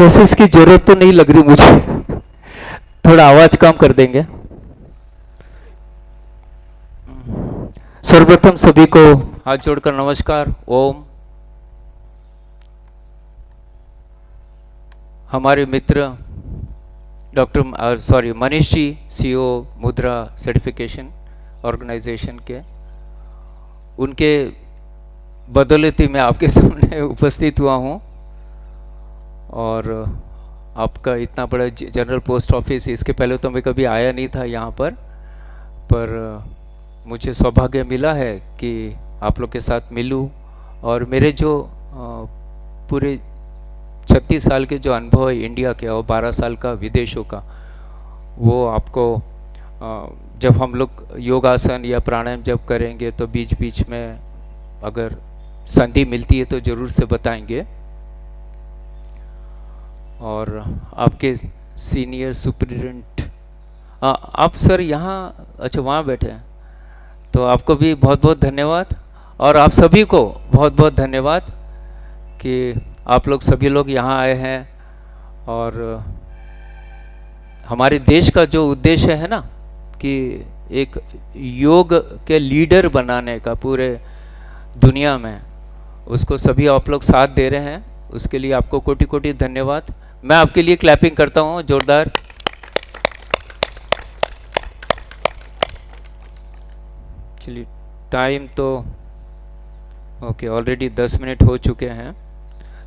कोशिश की जरूरत तो नहीं लग रही मुझे। थोड़ा आवाज कम कर देंगे। सर्वप्रथम सभी को हाथ जोड़कर नमस्कार। ओम। हमारे मित्र डॉक्टर मनीष जी, सीईओ मुद्रा सर्टिफिकेशन ऑर्गेनाइजेशन के, उनके बदौलत ही मैं आपके सामने उपस्थित हुआ हूँ। और आपका इतना बड़ा जनरल पोस्ट ऑफिस, इसके पहले तो मैं कभी आया नहीं था यहाँ पर मुझे सौभाग्य मिला है कि आप लोग के साथ मिलूँ। और मेरे जो पूरे 36 साल के जो अनुभव है इंडिया के और 12 साल का विदेशों का, वो आपको जब हम लोग योगासन या प्राणायाम जब करेंगे तो बीच बीच में अगर संधि मिलती है तो ज़रूर से बताएंगे। और आपके सीनियर सुपरिटेंडेंट, आप सर यहाँ, अच्छा वहाँ बैठे हैं, तो आपको भी बहुत बहुत धन्यवाद। और आप सभी को बहुत बहुत धन्यवाद कि आप लोग सभी लोग यहाँ आए हैं। और हमारे देश का जो उद्देश्य है ना कि एक योग के लीडर बनाने का पूरे दुनिया में, उसको सभी आप लोग साथ दे रहे हैं। उसके लिए आपको कोटि कोटि धन्यवाद। मैं आपके लिए क्लैपिंग करता हूँ जोरदार। चलिए, टाइम तो ओके, ऑलरेडी 10 मिनट हो चुके हैं।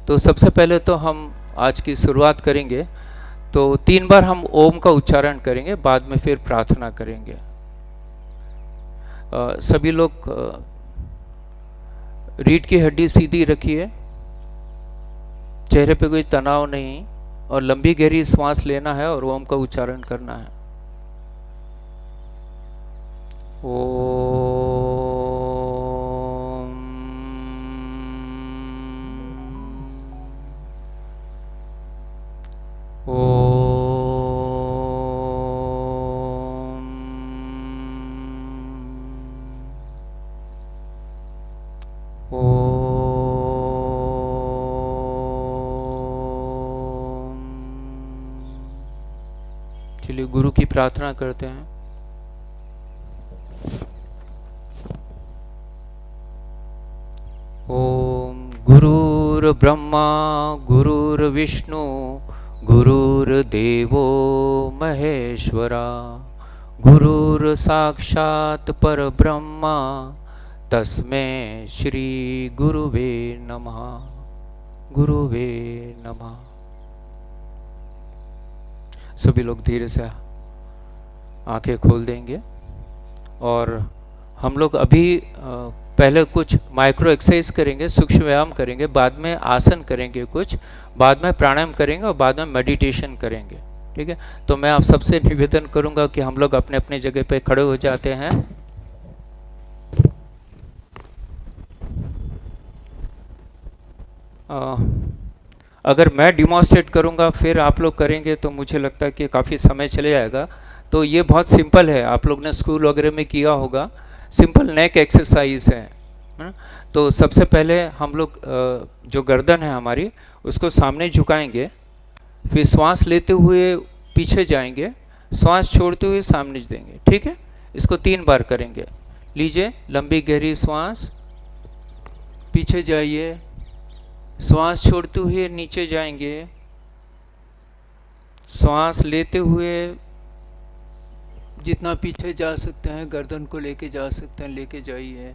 तो सबसे पहले तो हम आज की शुरुआत करेंगे। तो 3 बार हम ओम का उच्चारण करेंगे, बाद में फिर प्रार्थना करेंगे। सभी लोग रीढ़ की हड्डी सीधी रखिए, चेहरे पे कोई तनाव नहीं, और लंबी गहरी सांस लेना है और ओम का उच्चारण करना है। चलिए गुरु की प्रार्थना करते हैं। ओम गुरुर्ब्रह्मा गुरुर्विष्णु गुरुर्देवो महेश्वरा, गुरुर्साक्षात् परब्रह्मा तस्मै श्री गुरुवे नमः। गुरुवे नमः। सभी लोग धीरे से आंखें खोल देंगे। और हम लोग अभी पहले कुछ माइक्रो एक्सरसाइज करेंगे, सूक्ष्म व्यायाम करेंगे, बाद में आसन करेंगे कुछ, बाद में प्राणायाम करेंगे और बाद में मेडिटेशन करेंगे। ठीक है, तो मैं आप सबसे निवेदन करूंगा कि हम लोग अपने अपने जगह पे खड़े हो जाते हैं। अगर मैं डिमॉन्स्ट्रेट करूंगा फिर आप लोग करेंगे तो मुझे लगता है कि काफ़ी समय चले जाएगा। तो ये बहुत सिंपल है, आप लोग ने स्कूल वगैरह में किया होगा। सिंपल नेक एक्सरसाइज है। तो सबसे पहले हम लोग जो गर्दन है हमारी, उसको सामने झुकाएंगे, फिर श्वास लेते हुए पीछे जाएंगे, श्वास छोड़ते हुए सामने देंगे। ठीक है, इसको 3 बार करेंगे। लीजिए, लंबी गहरी श्वास, पीछे जाइए, श्वास छोड़ते हुए नीचे जाएंगे, श्वास लेते हुए जितना पीछे जा सकते हैं गर्दन को लेके जा सकते हैं, लेके जाइए।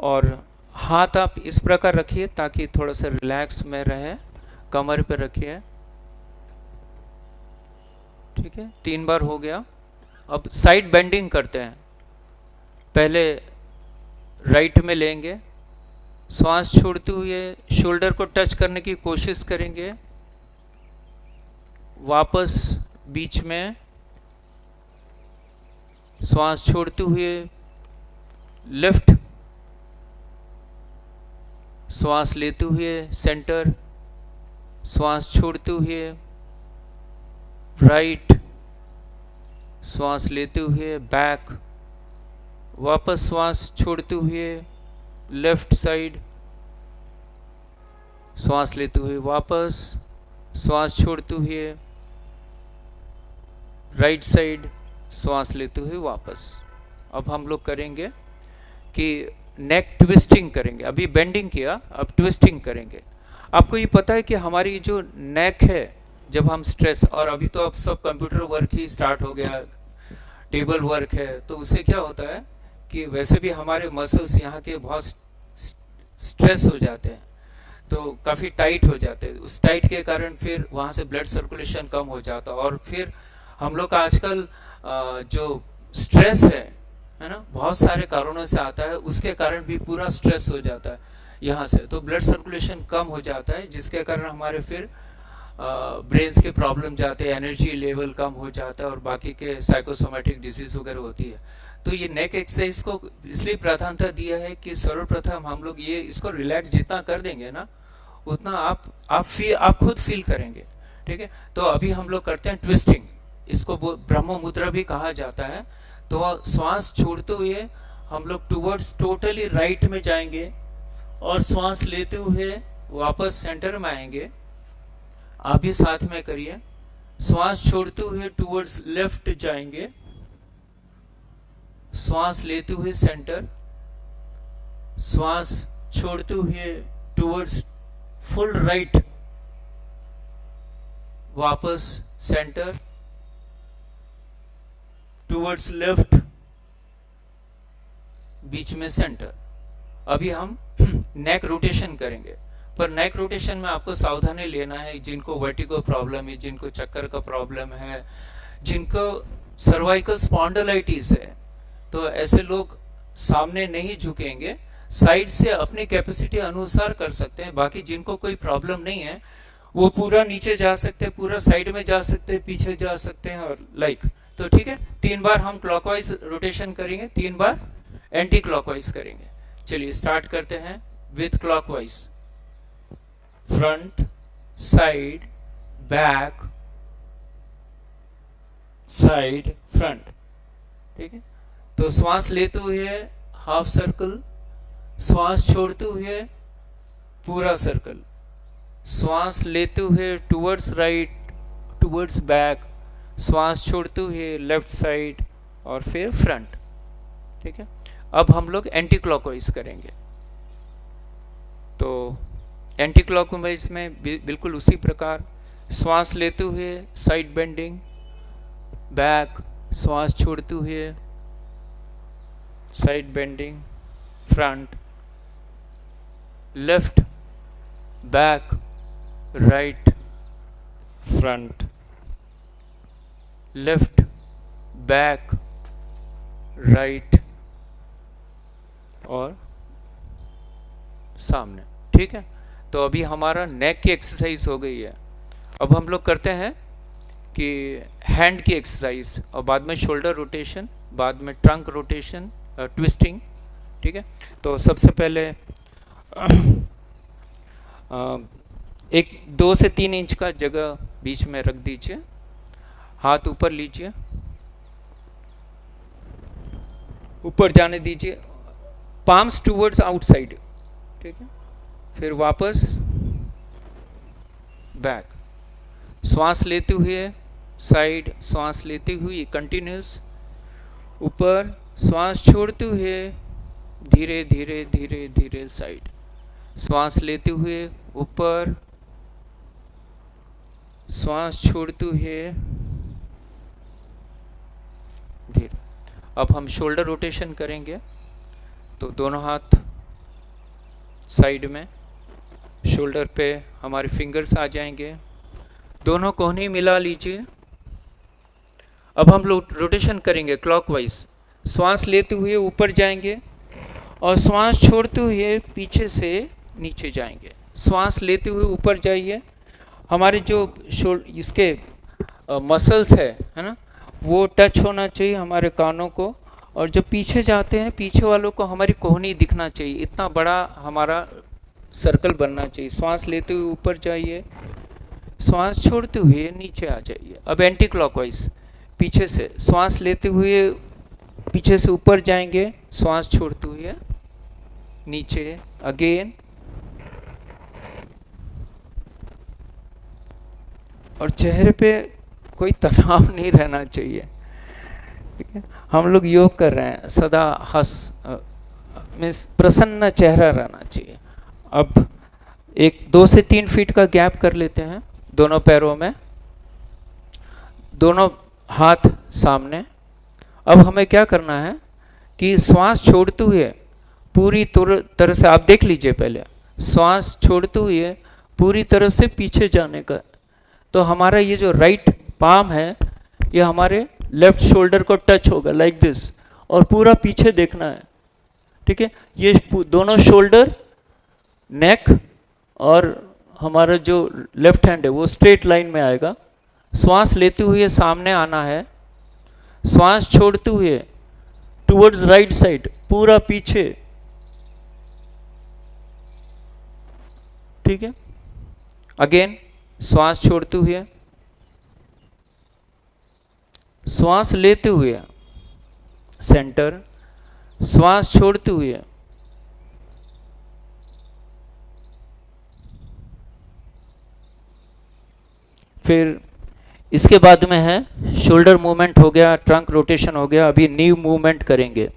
और हाथ आप इस प्रकार रखिए ताकि थोड़ा सा रिलैक्स में रहे, कमर पे रखिए। ठीक है, 3 बार हो गया। अब साइड बेंडिंग करते हैं। पहले राइट में लेंगे, श्वास छोड़ते हुए शोल्डर को टच करने की कोशिश करेंगे, वापस बीच में श्वास छोड़ते हुए लेफ्ट, श्वास लेते हुए सेंटर, श्वास छोड़ते हुए राइट, श्वास लेते हुए बैक, वापस श्वास छोड़ते हुए लेफ्ट साइड, श्वास लेते हुए वापस, श्वास छोड़ते हुए राइट साइड, श्वास लेते हुए वापस। अब हम लोग करेंगे कि नेक ट्विस्टिंग करेंगे। अभी बेंडिंग किया, अब ट्विस्टिंग करेंगे। आपको ये पता है कि हमारी जो नेक है, जब हम स्ट्रेस, और अभी तो अब सब कंप्यूटर वर्क ही स्टार्ट हो गया, टेबल वर्क है, तो उससे क्या होता है कि वैसे भी हमारे मसल्स यहाँ के बहुत स्ट्रेस हो जाते हैं, तो काफ़ी टाइट हो जाते हैं। उस टाइट के कारण फिर वहाँ से ब्लड सर्कुलेशन कम हो जाता है, और फिर हम लोग का आजकल जो स्ट्रेस है ना, बहुत सारे कारणों से आता है, उसके कारण भी पूरा स्ट्रेस हो जाता है यहाँ से, तो ब्लड सर्कुलेशन कम हो जाता है, जिसके कारण हमारे फिर ब्रेन्स के प्रॉब्लम जाते हैं, एनर्जी लेवल कम हो जाता है, और बाकी के साइकोसोमेटिक डिजीज वगैरह होती है। तो ये नेक एक्सरसाइज को इसलिए प्राथमिकता दिया है कि सर्वप्रथम हम लोग ये इसको रिलैक्स जितना कर देंगे ना, उतना आप खुद फील करेंगे। ठीक है, तो अभी हम लोग करते हैं ट्विस्टिंग, इसको ब्रह्म मुद्रा भी कहा जाता है। तो श्वास छोड़ते हुए हम लोग टूवर्ड्स टोटली राइट में जाएंगे, और श्वास लेते हुए वापस सेंटर में आएंगे। आप भी साथ में करिए। श्वास छोड़ते हुए टूवर्ड्स लेफ्ट जाएंगे, श्वास लेते हुए सेंटर, श्वास छोड़ते हुए टूवर्ड्स फुल राइट, वापस सेंटर, टूवर्ड्स लेफ्ट, बीच में सेंटर। अभी हम नेक रोटेशन करेंगे, पर नेक रोटेशन में आपको सावधानी लेना है। जिनको वर्टिगो प्रॉब्लम है, जिनको चक्कर का प्रॉब्लम है, जिनको सर्वाइकल स्पॉन्डिलाइटिस है, तो ऐसे लोग सामने नहीं झुकेंगे, साइड से अपनी कैपेसिटी अनुसार कर सकते हैं। बाकी जिनको कोई प्रॉब्लम नहीं है, वो पूरा नीचे जा सकते हैं, पूरा साइड में जा सकते हैं, पीछे जा सकते हैं, और लाइक। तो ठीक है, 3 बार हम क्लॉकवाइज रोटेशन करेंगे, 3 बार एंटी क्लॉकवाइज करेंगे। चलिए स्टार्ट करते हैं with clockwise. Front, side, back, side, front. ठीक है, तो श्वास लेते हुए हाफ सर्कल, श्वास छोड़ते हुए पूरा सर्कल, श्वास लेते हुए टुवर्ड्स राइट, टुवर्ड्स बैक, श्वास छोड़ते हुए लेफ्ट साइड, और फिर फ्रंट। ठीक है, अब हम लोग एंटी क्लॉकवाइज करेंगे। तो एंटी क्लॉकवाइज में बिल्कुल उसी प्रकार, श्वास लेते हुए साइड बेंडिंग, बैक, श्वास छोड़ते हुए side bending, front, left, back, right, front, left, back, right, और सामने। ठीक है, तो अभी हमारा नेक की एक्सरसाइज हो गई है। अब हम लोग करते हैं कि हैंड की एक्सरसाइज, और बाद में शोल्डर रोटेशन, बाद में ट्रंक रोटेशन, ट्विस्टिंग। ठीक है, तो सबसे पहले एक 2 से 3 इंच का जगह बीच में रख दीजिए, हाथ ऊपर लीजिए, ऊपर जाने दीजिए, पाम्स टूवर्ड्स आउटसाइड। ठीक है, फिर वापस बैक, श्वास लेते हुए साइड, श्वास लेते हुए कंटिन्यूस ऊपर, श्वास छोड़ते हुए धीरे धीरे धीरे धीरे साइड, श्वास लेते हुए ऊपर, श्वास छोड़ते हुए धीरे। अब हम शोल्डर रोटेशन करेंगे, तो दोनों हाथ साइड में, शोल्डर पे हमारे फिंगर्स आ जाएंगे, दोनों कोहनी मिला लीजिए। अब हम लोग रोटेशन करेंगे क्लॉकवाइज, श्वास लेते हुए ऊपर जाएंगे, और श्वास छोड़ते हुए पीछे से नीचे जाएंगे। श्वास लेते हुए ऊपर जाइए, हमारे जो इसके मसल्स है ना, वो टच होना चाहिए हमारे कानों को, और जब पीछे जाते हैं, पीछे वालों को हमारी कोहनी दिखना चाहिए, इतना बड़ा हमारा सर्कल बनना चाहिए। श्वास लेते हुए ऊपर जाइए, श्वास छोड़ते हुए नीचे आ जाइए। अब एंटी क्लॉकवाइज, पीछे से श्वास लेते हुए पीछे से ऊपर जाएंगे, श्वास छोड़ते हुए नीचे, अगेन और चेहरे पे कोई तनाव नहीं रहना चाहिए, ठीक है। हम लोग योग कर रहे हैं, सदा मीन्स प्रसन्न चेहरा रहना चाहिए। अब एक 2 से 3 फीट का गैप कर लेते हैं दोनों पैरों में, दोनों हाथ सामने। अब हमें क्या करना है कि श्वास छोड़ते हुए पूरी तरह से, आप देख लीजिए पहले, श्वास छोड़ते हुए पूरी तरह से पीछे जाने का। तो हमारा ये जो राइट पाम है ये हमारे लेफ्ट शोल्डर को टच होगा लाइक दिस, और पूरा पीछे देखना है, ठीक है। ये दोनों शोल्डर, नेक और हमारा जो लेफ्ट हैंड है वो स्ट्रेट लाइन में आएगा। श्वास लेते हुए सामने आना है, श्वास छोड़ते हुए टुवर्ड्स राइट साइड, पूरा पीछे, ठीक है। अगेन श्वास छोड़ते हुए, श्वास लेते हुए सेंटर, श्वास छोड़ते हुए फिर इसके बाद में है शोल्डर मूवमेंट हो गया, ट्रंक रोटेशन हो गया। अभी नी मूवमेंट करेंगे।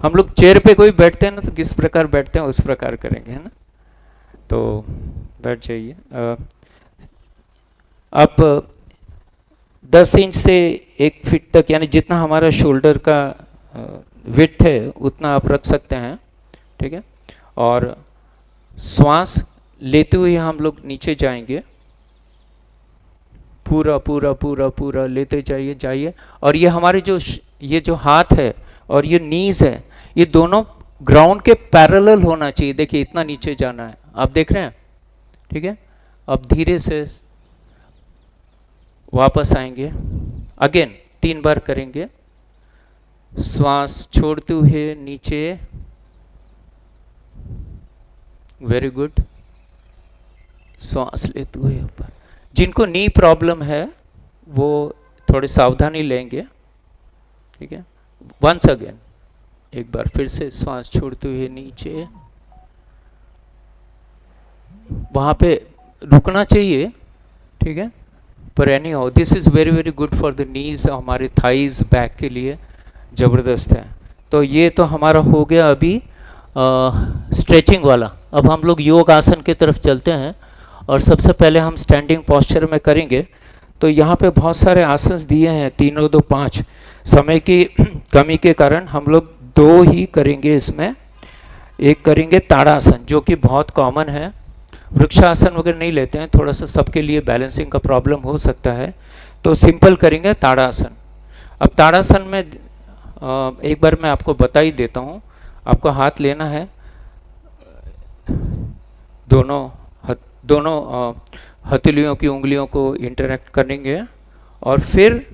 हम लोग चेयर पे कोई बैठते हैं ना तो किस प्रकार बैठते हैं उस प्रकार करेंगे, है ना। तो बैठ जाइए। आप 10 इंच से 1 फीट तक, यानी जितना हमारा शोल्डर का विड्थ है उतना आप रख सकते हैं, ठीक है। और श्वास लेते हुए हम लोग नीचे जाएंगे, पूरा पूरा पूरा पूरा लेते जाइए जाइए। और ये हमारे ये जो हाथ है और ये नीज है, ये दोनों ग्राउंड के पैरेलल होना चाहिए। देखिए इतना नीचे जाना है, आप देख रहे हैं, ठीक है। अब धीरे से वापस आएंगे, अगेन 3 बार करेंगे। श्वास छोड़ते हुए नीचे, वेरी गुड। श्वास लेते हुए ऊपर। जिनको नी प्रॉब्लम है वो थोड़ी सावधानी लेंगे, ठीक है। वंस अगेन, एक बार फिर से श्वास छोड़ते हुए नीचे, वहां पे रुकना चाहिए, ठीक है। पर any how this is very very good for the knees, हमारे थाइज बैक के लिए जबरदस्त है। तो ये तो हमारा हो गया अभी स्ट्रेचिंग वाला। अब हम लोग योग आसन की तरफ चलते हैं और सबसे पहले हम स्टैंडिंग पोस्चर में करेंगे। तो यहाँ पे बहुत सारे आसन दिए हैं, 3 और 2 5। समय की कमी के कारण हम लोग 2 ही करेंगे इसमें। एक करेंगे ताड़ासन जो कि बहुत कॉमन है, वृक्षासन वगैरह नहीं लेते हैं, थोड़ा सा सबके लिए बैलेंसिंग का प्रॉब्लम हो सकता है, तो सिंपल करेंगे ताड़ासन। अब ताड़ासन में एक बार मैं आपको बता ही देता हूँ। आपको हाथ लेना है, दोनों हथेलियों की उंगलियों को इंटरैक्ट करेंगे और फिर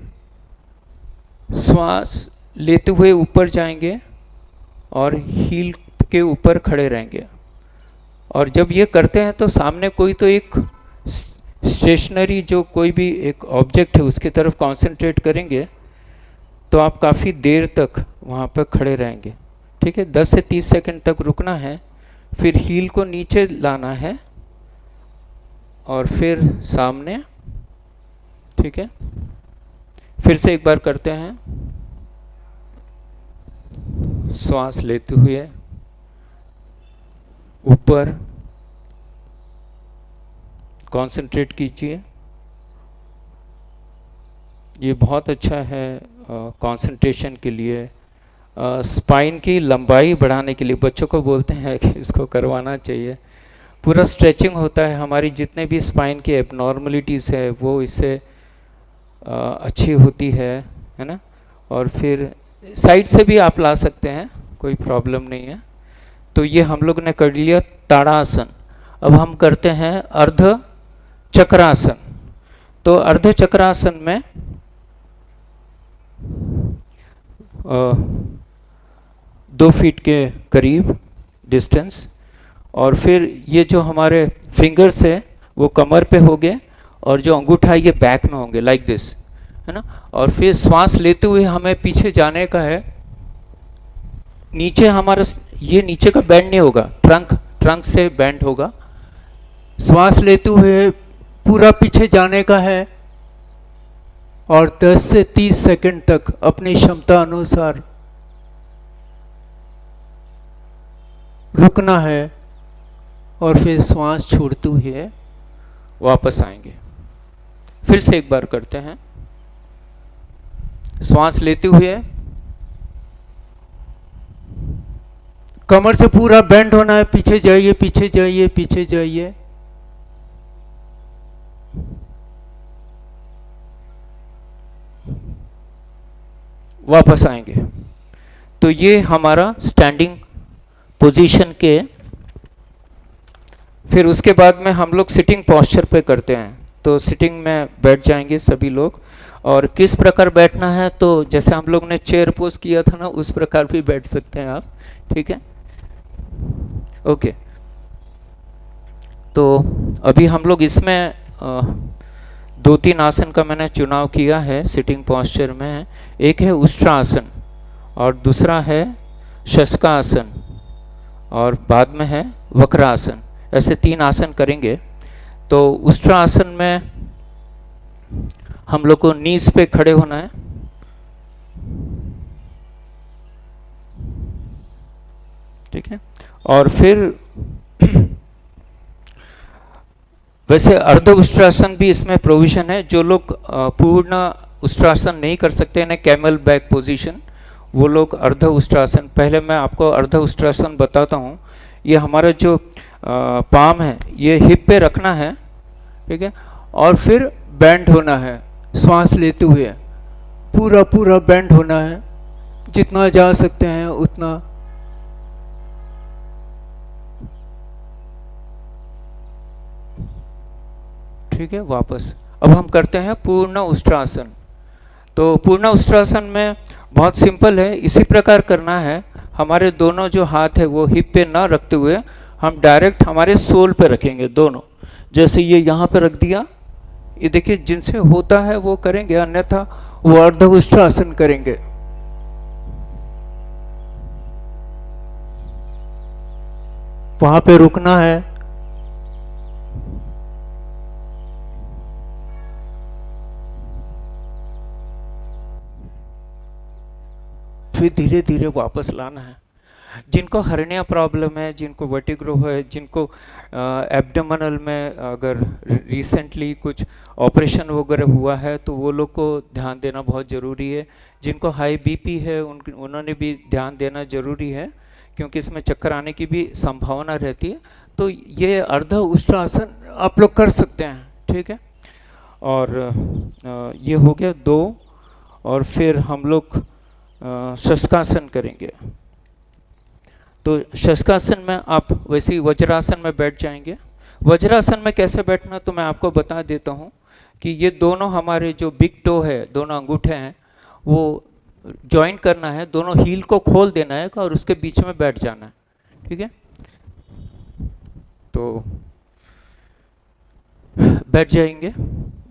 श्वास लेते हुए ऊपर जाएंगे और हील के ऊपर खड़े रहेंगे। और जब ये करते हैं तो सामने कोई तो एक स्टेशनरी जो कोई भी एक ऑब्जेक्ट है उसकी तरफ कंसंट्रेट करेंगे, तो आप काफ़ी देर तक वहाँ पर खड़े रहेंगे, ठीक है। 10 से 30 सेकंड तक रुकना है, फिर हील को नीचे लाना है और फिर सामने, ठीक है। फिर से एक बार करते हैं। श्वास लेते हुए ऊपर कंसंट्रेट कीजिए। ये बहुत अच्छा है कंसंट्रेशन के लिए, स्पाइन की लंबाई बढ़ाने के लिए। बच्चों को बोलते हैं कि इसको करवाना चाहिए। पूरा स्ट्रेचिंग होता है, हमारी जितने भी स्पाइन की एबनॉर्मलिटीज़ है वो इससे अच्छी होती है ना। और फिर साइड से भी आप ला सकते हैं, कोई प्रॉब्लम नहीं है। तो ये हम लोग ने कर लिया ताड़ासन। अब हम करते हैं अर्ध चक्रासन। तो अर्ध चक्रासन में 2 फीट के करीब डिस्टेंस, और फिर ये जो हमारे फिंगर्स है वो कमर पे होंगे और जो अंगूठा है ये बैक में होंगे लाइक दिस, है ना। और फिर श्वास लेते हुए हमें पीछे जाने का है। नीचे हमारा ये नीचे का बैंड नहीं होगा, ट्रंक से बैंड होगा। श्वास लेते हुए पूरा पीछे जाने का है और 10 से 30 सेकंड तक अपनी क्षमता अनुसार रुकना है और फिर श्वास छोड़ते हुए वापस आएंगे। फिर से एक बार करते हैं। श्वास लेते हुए कमर से पूरा बेंड होना है, पीछे जाइए पीछे जाइए पीछे जाइए। वापस आएंगे। तो ये हमारा स्टैंडिंग पोजीशन के, फिर उसके बाद में हम लोग सिटिंग पोस्चर पे करते हैं। तो सिटिंग में बैठ जाएंगे सभी लोग, और किस प्रकार बैठना है तो जैसे हम लोग ने चेयर पोज किया था ना, उस प्रकार भी बैठ सकते हैं आप, ठीक है। ओके, तो अभी हम लोग इसमें 2-3 आसन का मैंने चुनाव किया है सिटिंग पोस्चर में। एक है उष्ट्रासन और दूसरा है शशकासन और बाद में है वक्रासन। ऐसे 3 आसन करेंगे। तो उष्ट्रासन में हम लोग को नीज पे खड़े होना है, ठीक है। और फिर वैसे अर्ध उष्ट्रासन भी इसमें प्रोविजन है। जो लोग पूर्ण उष्ट्रासन नहीं कर सकते हैं, कैमल बैक पोजीशन, वो लोग अर्ध उष्ट्रासन, पहले मैं आपको अर्ध उष्ट्रासन बताता हूँ। ये हमारा जो पाम है ये हिप पे रखना है, ठीक है, और फिर बेंड होना है। श्वास लेते हुए पूरा पूरा बेंड होना है, जितना जा सकते हैं उतना। ठीक है, वापस अब हम करते हैं पूर्ण उष्ट्रासन। तो पूर्ण उष्ट्रासन में बहुत सिंपल है, इसी प्रकार करना है। हमारे दोनों जो हाथ है वो हिप पे ना रखते हुए हम डायरेक्ट हमारे सोल पे रखेंगे दोनों। जैसे ये यहाँ पे रख दिया, ये देखिए जिनसे होता है वो करेंगे, अन्यथा वो अर्ध उष्ट्रासन करेंगे। वहां पे रुकना है। फिर धीरे धीरे वापस लाना है। जिनको हर्निया प्रॉब्लम है, जिनको वर्टिगो है, जिनको एब्डोमिनल में अगर रिसेंटली कुछ ऑपरेशन वगैरह हुआ है तो वो लोग को ध्यान देना बहुत ज़रूरी है। जिनको हाई बीपी है उन्होंने भी ध्यान देना ज़रूरी है, क्योंकि इसमें चक्कर आने की भी संभावना रहती है। तो ये अर्ध उष्ट्रासन आप लोग कर सकते हैं, ठीक है। और ये हो गया 2, और फिर हम लोग शशकासन करेंगे। तो शशकासन में आप वैसे ही वज्रासन में बैठ जाएंगे। वज्रासन में कैसे बैठना तो मैं आपको बता देता हूँ कि ये दोनों हमारे जो बिग टो है, दोनों अंगूठे हैं, वो ज्वाइन करना है, दोनों हील को खोल देना है और उसके बीच में बैठ जाना है, ठीक है। तो बैठ जाएंगे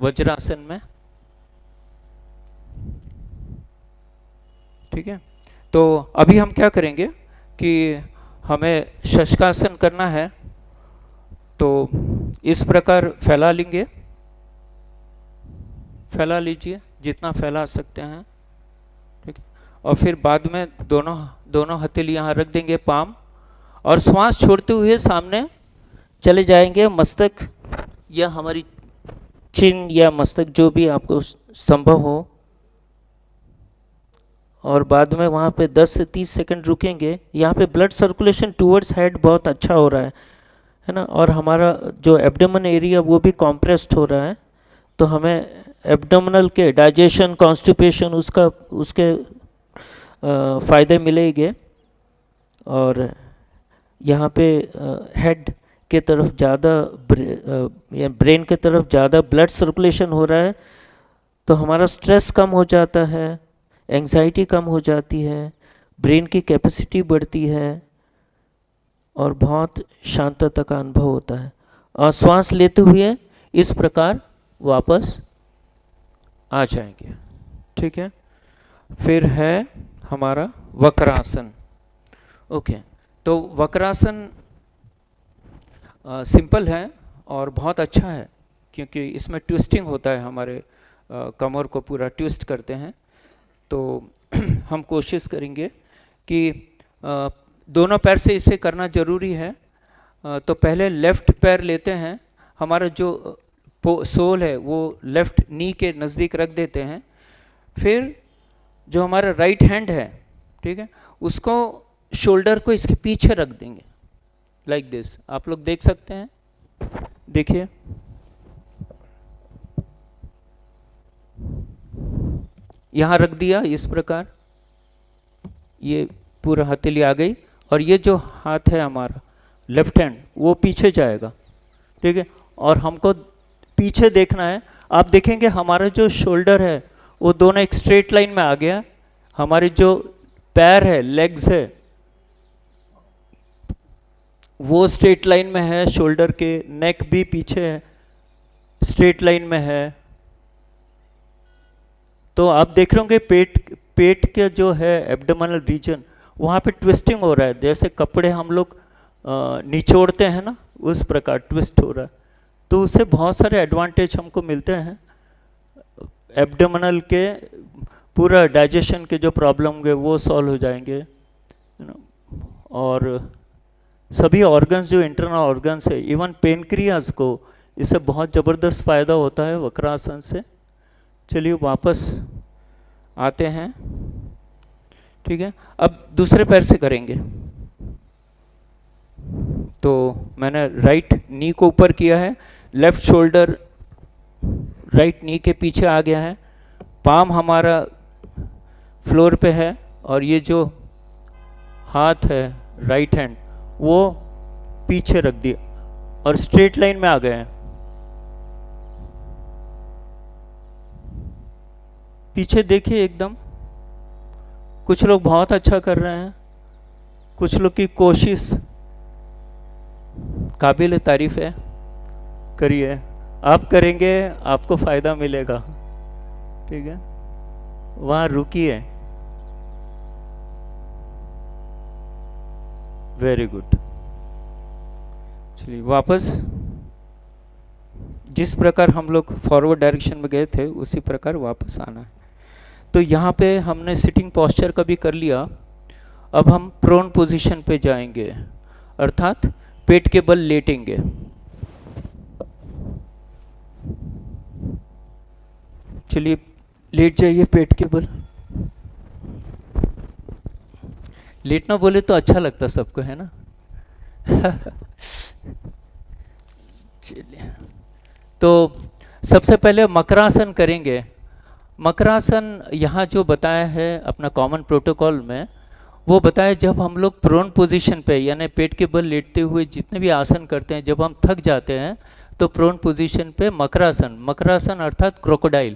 वज्रासन में, ठीक है। तो अभी हम क्या करेंगे कि हमें शशकासन करना है, तो इस प्रकार फैला लेंगे, फैला लीजिए जितना फैला सकते हैं, ठीक है। और फिर बाद में दोनों हथेली यहाँ रख देंगे, पाम, और श्वास छोड़ते हुए सामने चले जाएंगे। मस्तक या हमारी चिन या मस्तक जो भी आपको संभव हो, और बाद में वहाँ पे 10 से 30 सेकंड रुकेंगे। यहाँ पे ब्लड सर्कुलेशन टूवर्ड्स हेड बहुत अच्छा हो रहा है ना, और हमारा जो एब्डोमेन एरिया वो भी कॉम्प्रेस्ड हो रहा है। तो हमें एब्डोमिनल के डाइजेशन, कॉन्स्टिपेशन उसके फ़ायदे मिलेंगे। और यहाँ पे हेड के तरफ ज़्यादा या ब्रेन के तरफ ज़्यादा ब्लड सर्कुलेशन हो रहा है, तो हमारा स्ट्रेस कम हो जाता है, एंग्जाइटी कम हो जाती है, ब्रेन की कैपेसिटी बढ़ती है और बहुत शांतता का अनुभव होता है। और श्वास लेते हुए इस प्रकार वापस आ जाएंगे, ठीक है। फिर है हमारा वक्रासन। ओके, तो वक्रासन सिंपल है। और बहुत अच्छा है क्योंकि इसमें ट्विस्टिंग होता है, हमारे कमर को पूरा ट्विस्ट करते हैं। तो हम कोशिश करेंगे कि दोनों पैर से इसे करना ज़रूरी है। तो पहले लेफ़्ट पैर लेते हैं, हमारा जो सोल है वो लेफ़्ट नी के नज़दीक रख देते हैं। फिर जो हमारा राइट हैंड है, ठीक है, उसको शोल्डर को इसके पीछे रख देंगे लाइक दिस। आप लोग देख सकते हैं, देखिए यहाँ रख दिया इस प्रकार, ये पूरा हथेली आ गई और ये जो हाथ है हमारा लेफ्ट हैंड वो पीछे जाएगा, ठीक है। और हमको पीछे देखना है। आप देखेंगे हमारा जो शोल्डर है वो दोनों एक स्ट्रेट लाइन में आ गया। हमारे जो पैर है, लेग्स है, वो स्ट्रेट लाइन में है, शोल्डर के नेक भी पीछे है, स्ट्रेट लाइन में है। तो आप देख रहे होंगे पेट के जो है एब्डोमिनल रीजन, वहाँ पे ट्विस्टिंग हो रहा है, जैसे कपड़े हम लोग निचोड़ते हैं ना, उस प्रकार ट्विस्ट हो रहा है। तो उससे बहुत सारे एडवांटेज हमको मिलते हैं। एब्डोमिनल के पूरा डाइजेशन के जो प्रॉब्लम होंगे वो सॉल्व हो जाएंगे, और सभी ऑर्गन्स जो इंटरनल ऑर्गन्स है, इवन पेनक्रियाज को इससे बहुत ज़बरदस्त फ़ायदा होता है वक्रासन से। चलिए वापस आते हैं, ठीक है। अब दूसरे पैर से करेंगे। तो मैंने राइट नी को ऊपर किया है, लेफ्ट शोल्डर राइट नी के पीछे आ गया है, पाम हमारा फ्लोर पे है, और ये जो हाथ है राइट हैंड वो पीछे रख दिया और स्ट्रेट लाइन में आ गए हैं। पीछे देखिए एकदम, कुछ लोग बहुत अच्छा कर रहे हैं, कुछ लोग की कोशिश काबिल तारीफ है, करिए। आप करेंगे आपको फायदा मिलेगा, ठीक है। वहां रुकिए, वेरी गुड। चलिए वापस जिस प्रकार हम लोग फॉरवर्ड डायरेक्शन में गए थे उसी प्रकार वापस आना है। तो यहाँ पे हमने सिटिंग पोस्चर का भी कर लिया। अब हम प्रोन पोजीशन पे जाएंगे, अर्थात पेट के बल लेटेंगे। चलिए लेट जाइए पेट के बल। लेटना बोले तो अच्छा लगता सबको, है ना। चलिए, तो सबसे पहले मकरासन करेंगे। मकरासन यहाँ जो बताया है अपना कॉमन प्रोटोकॉल में, वो बताया जब हम लोग प्रोन पोजीशन पे यानी पेट के बल लेटते हुए जितने भी आसन करते हैं, जब हम थक जाते हैं तो प्रोन पोजीशन पे मकरासन, मकरासन अर्थात क्रोकोडाइल,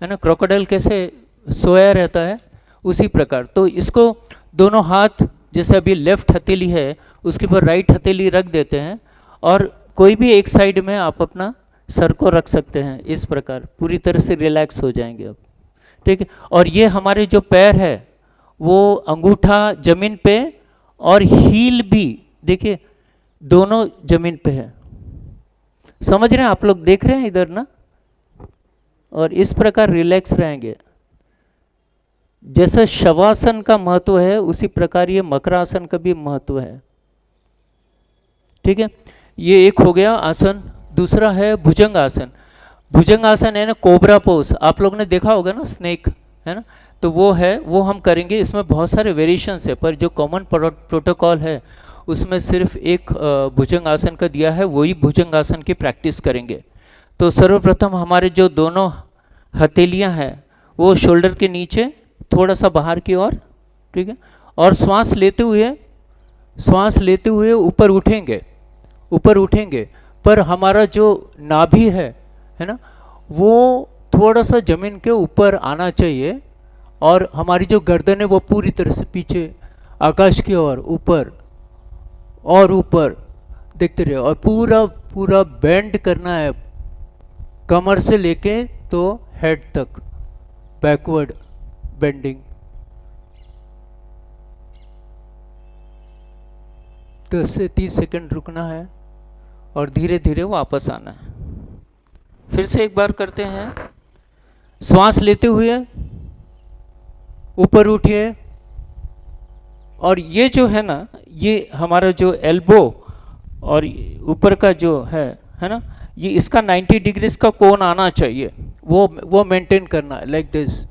है ना। क्रोकोडाइल कैसे सोया रहता है उसी प्रकार। तो इसको दोनों हाथ, जैसे अभी लेफ्ट हथेली है उसके ऊपर राइट हथेली रख देते हैं, और कोई भी एक साइड में आप अपना सर को रख सकते हैं, इस प्रकार पूरी तरह से रिलैक्स हो जाएंगे अब, ठीक है। और ये हमारे जो पैर है वो अंगूठा जमीन पे और हील भी देखिए दोनों जमीन पे है। समझ रहे हैं आप लोग, देख रहे हैं इधर ना। और इस प्रकार रिलैक्स रहेंगे। जैसा शवासन का महत्व है उसी प्रकार ये मकरासन का भी महत्व है, ठीक है। ये एक हो गया आसन। दूसरा है भुजंग आसन। भुजंग आसन है ना कोबरा पोज, आप लोग ने देखा होगा ना, स्नेक, है ना। तो वो है, वो हम करेंगे। इसमें बहुत सारे वेरिएशंस है, पर जो कॉमन प्रोटोकॉल है उसमें सिर्फ एक भुजंग आसन का दिया है, वही भुजंग आसन की प्रैक्टिस करेंगे। तो सर्वप्रथम हमारे जो दोनों हथेलियां हैं वो शोल्डर के नीचे थोड़ा सा बाहर की ओर, ठीक है। और श्वास लेते हुए ऊपर उठेंगे, ऊपर उठेंगे। पर हमारा जो नाभि है ना, वो थोड़ा सा जमीन के ऊपर आना चाहिए, और हमारी जो गर्दन है वो पूरी तरह से पीछे आकाश की ओर ऊपर और ऊपर देखते रहे, और पूरा पूरा बेंड करना है कमर से लेके तो हेड तक, बैकवर्ड बेंडिंग। 10 से 30 सेकंड रुकना है, और धीरे धीरे वापस आना है। फिर से एक बार करते हैं। श्वास लेते हुए ऊपर उठिए, और ये जो है ना, ये हमारा जो एल्बो और ऊपर का जो है ना, ये इसका 90 डिग्रीज का कोण आना चाहिए, वो मेंटेन करना है, लाइक दिस।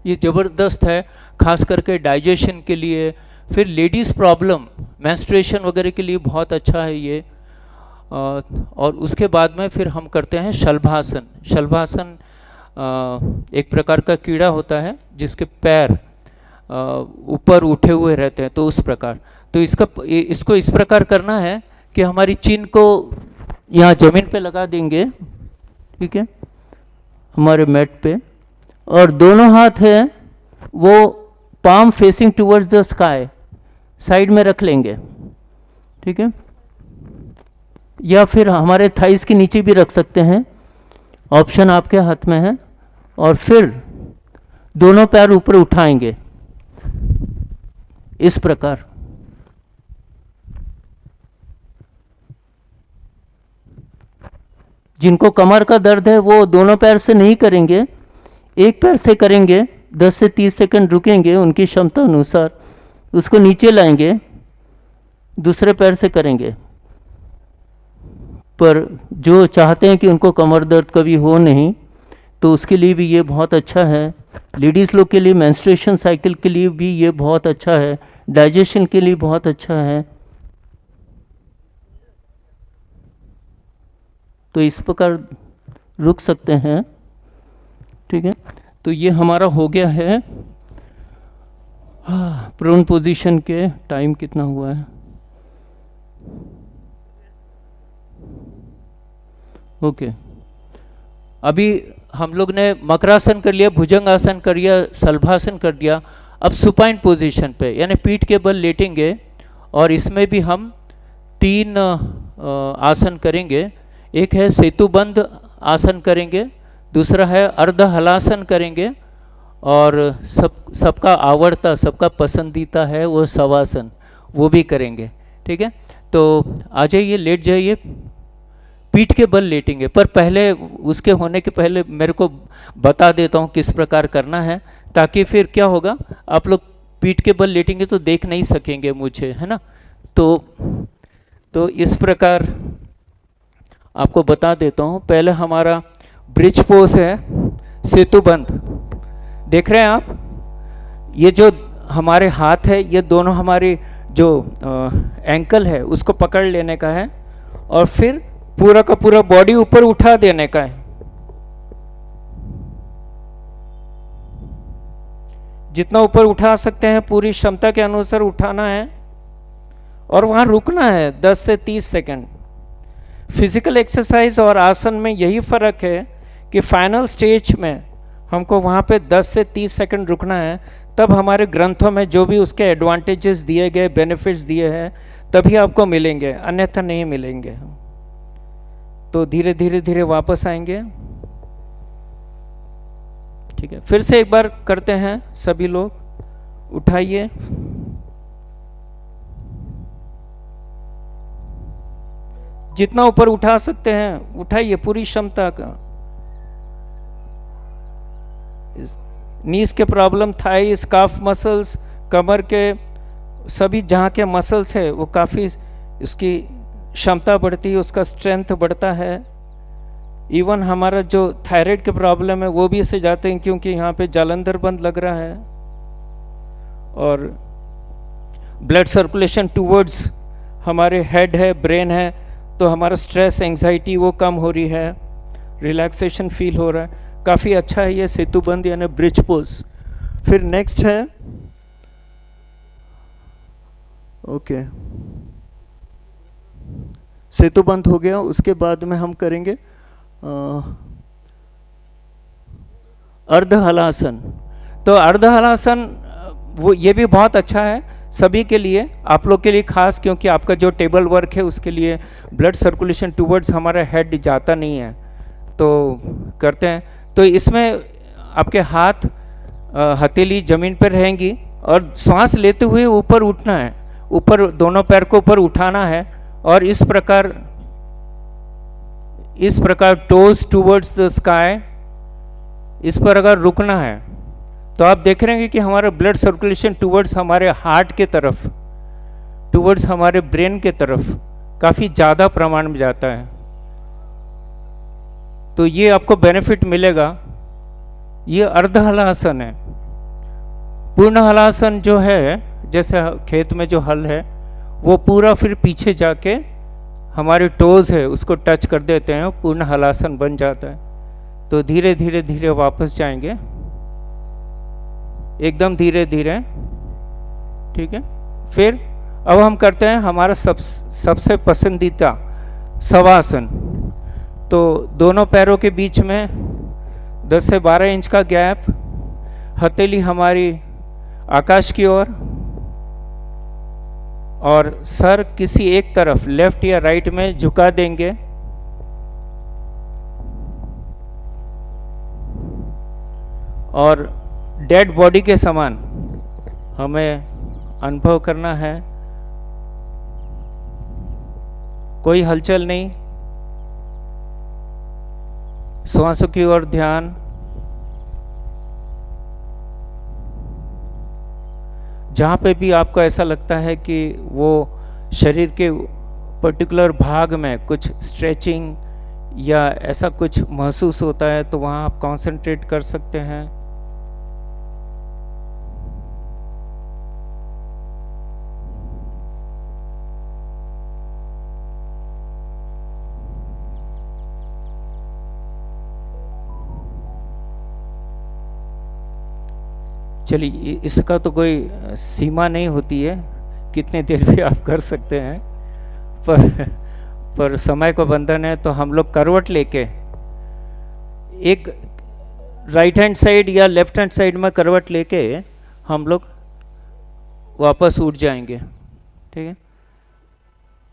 ये जबरदस्त है, खास करके डाइजेशन के लिए, फिर लेडीज प्रॉब्लम मेंस्ट्रुएशन वगैरह के लिए बहुत अच्छा है ये। और उसके बाद में फिर हम करते हैं शलभासन। शलभासन एक प्रकार का कीड़ा होता है जिसके पैर ऊपर उठे हुए रहते हैं, तो उस प्रकार, तो इसको इस प्रकार करना है कि हमारी चिन को यहाँ जमीन पे लगा देंगे, ठीक है, हमारे मैट पे, और दोनों हाथ हैं वो palm facing towards the sky, side में रख लेंगे, ठीक है, या फिर हमारे थाइस के नीचे भी रख सकते हैं, ऑप्शन आपके हाथ में है। और फिर दोनों पैर ऊपर उठाएंगे इस प्रकार। जिनको कमर का दर्द है वो दोनों पैर से नहीं करेंगे, एक पैर से करेंगे, 10 से 30 सेकंड रुकेंगे, उनकी क्षमता अनुसार उसको नीचे लाएंगे, दूसरे पैर से करेंगे। पर जो चाहते हैं कि उनको कमर दर्द कभी हो नहीं, तो उसके लिए भी ये बहुत अच्छा है। लेडीज़ लोग के लिए मेंस्ट्रुएशन साइकिल के लिए भी ये बहुत अच्छा है, डाइजेशन के लिए बहुत अच्छा है। तो इस प्रकार रुक सकते हैं, ठीक है। तो ये हमारा हो गया है प्रोन पोजीशन के। टाइम कितना हुआ है? ओके, अभी हम लोग ने मकरासन कर लिया, भुजंगासन कर लिया, शलभासन कर दिया। अब सुपाइन पोजीशन पे यानी पीठ के बल लेटेंगे, और इसमें भी हम 3 आसन करेंगे। एक है सेतुबंध आसन करेंगे, दूसरा है अर्ध हलासन करेंगे, और सबका आवड़ता, सबका पसंदीदा है वो शवासन, वो भी करेंगे, ठीक है। तो आ जाइए, लेट जाइए, पीठ के बल लेटेंगे। पर पहले उसके होने के पहले मेरे को बता देता हूँ किस प्रकार करना है, ताकि फिर क्या होगा, आप लोग पीठ के बल लेटेंगे तो देख नहीं सकेंगे मुझे, है ना। तो इस प्रकार आपको बता देता हूँ। पहले हमारा ब्रिज पोज है, सेतुबंध, देख रहे हैं आप। ये जो हमारे हाथ है, ये दोनों हमारी जो एंकल है उसको पकड़ लेने का है, और फिर पूरा का पूरा बॉडी ऊपर उठा देने का है। जितना ऊपर उठा सकते हैं पूरी क्षमता के अनुसार उठाना है, और वहां रुकना है 10 से 30 सेकंड। फिजिकल एक्सरसाइज और आसन में यही फर्क है कि फाइनल स्टेज में हमको वहां पे 10 से 30 सेकंड रुकना है, तब हमारे ग्रंथों में जो भी उसके एडवांटेजेस दिए गए, बेनिफिट्स दिए हैं, तभी आपको मिलेंगे, अन्यथा नहीं मिलेंगे। तो धीरे धीरे धीरे वापस आएंगे, ठीक है। फिर से एक बार करते हैं सभी लोग, उठाइए, जितना ऊपर उठा सकते हैं उठाइए, पूरी क्षमता का। नीज के प्रॉब्लम, थाई, स्काफ मसल्स, कमर के सभी जहाँ के मसल्स है वो काफ़ी उसकी क्षमता बढ़ती है, उसका स्ट्रेंथ बढ़ता है। इवन हमारा जो थायराइड के प्रॉब्लम है वो भी इससे जाते हैं, क्योंकि यहाँ पे जालंधर बंद लग रहा है, और ब्लड सर्कुलेशन टूवर्ड्स हमारे हेड है, ब्रेन है, तो हमारा स्ट्रेस, एंजाइटी वो कम हो रही है, रिलैक्सेशन फील हो रहा है। काफ़ी अच्छा है ये सेतुबंध यानी ब्रिज पोज। फिर नेक्स्ट है, ओके, सेतुबंध हो गया। उसके बाद में हम करेंगे अर्ध हलासन। तो अर्ध हलासन वो ये भी बहुत अच्छा है सभी के लिए, आप लोग के लिए खास, क्योंकि आपका जो टेबल वर्क है उसके लिए ब्लड सर्कुलेशन टूवर्ड्स हमारा हेड जाता नहीं है, तो करते हैं। तो इसमें आपके हाथ हथेली जमीन पर रहेंगी और श्वास लेते हुए ऊपर उठना है, ऊपर दोनों पैर को ऊपर उठाना है और इस प्रकार टोज टूवर्ड्स द स्काई, इस पर अगर रुकना है तो आप देख रहे हैं कि हमारा ब्लड सर्कुलेशन टूवर्ड्स हमारे हार्ट के तरफ, टूवर्ड्स हमारे ब्रेन के तरफ काफ़ी ज़्यादा प्रमाण में जाता है। तो ये आपको बेनिफिट मिलेगा। ये अर्ध हलासन है। पूर्ण हलासन जो है, जैसे खेत में जो हल है वो पूरा फिर पीछे जाके हमारे टोज है उसको टच कर देते हैं, पूर्ण हलासन बन जाता है। तो धीरे धीरे धीरे वापस जाएंगे, एकदम धीरे धीरे, ठीक है। फिर अब हम करते हैं हमारा सबसे पसंदीदा शवासन। तो दोनों पैरों के बीच में 10 से 12 इंच का गैप, हथेली हमारी आकाश की ओर और सर किसी एक तरफ लेफ्ट या राइट में झुका देंगे। और डेड बॉडी के समान हमें अनुभव करना है, कोई हलचल नहीं, श्वासों की ओर ध्यान। जहाँ पे भी आपको ऐसा लगता है कि वो शरीर के पर्टिकुलर भाग में कुछ स्ट्रेचिंग या ऐसा कुछ महसूस होता है तो वहाँ आप कंसंट्रेट कर सकते हैं। चलिए, इसका तो कोई सीमा नहीं होती है, कितने देर भी आप कर सकते हैं, पर समय का बंधन है। तो हम लोग करवट लेके एक राइट हैंड साइड या लेफ्ट हैंड साइड में करवट लेके हम लोग वापस उठ जाएंगे, ठीक है।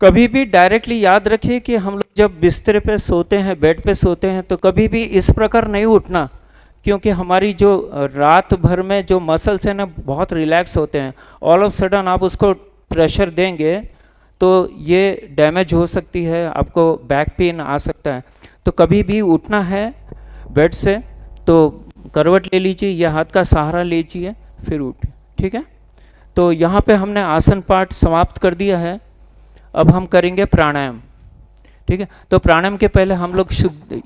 कभी भी डायरेक्टली याद रखिए कि हम लोग जब बिस्तर पे सोते हैं, बेड पे सोते हैं, तो कभी भी इस प्रकार नहीं उठना, क्योंकि हमारी जो रात भर में जो मसल्स हैं ना बहुत रिलैक्स होते हैं। ऑल ऑफ सडन आप उसको प्रेशर देंगे तो ये डैमेज हो सकती है, आपको बैक पेन आ सकता है। तो कभी भी उठना है बेड से तो करवट ले लीजिए या हाथ का सहारा लीजिए, फिर उठिए, ठीक है। तो यहाँ पे हमने आसन पाठ समाप्त कर दिया है। अब हम करेंगे प्राणायाम, ठीक है। तो प्राणायाम के पहले हम लोग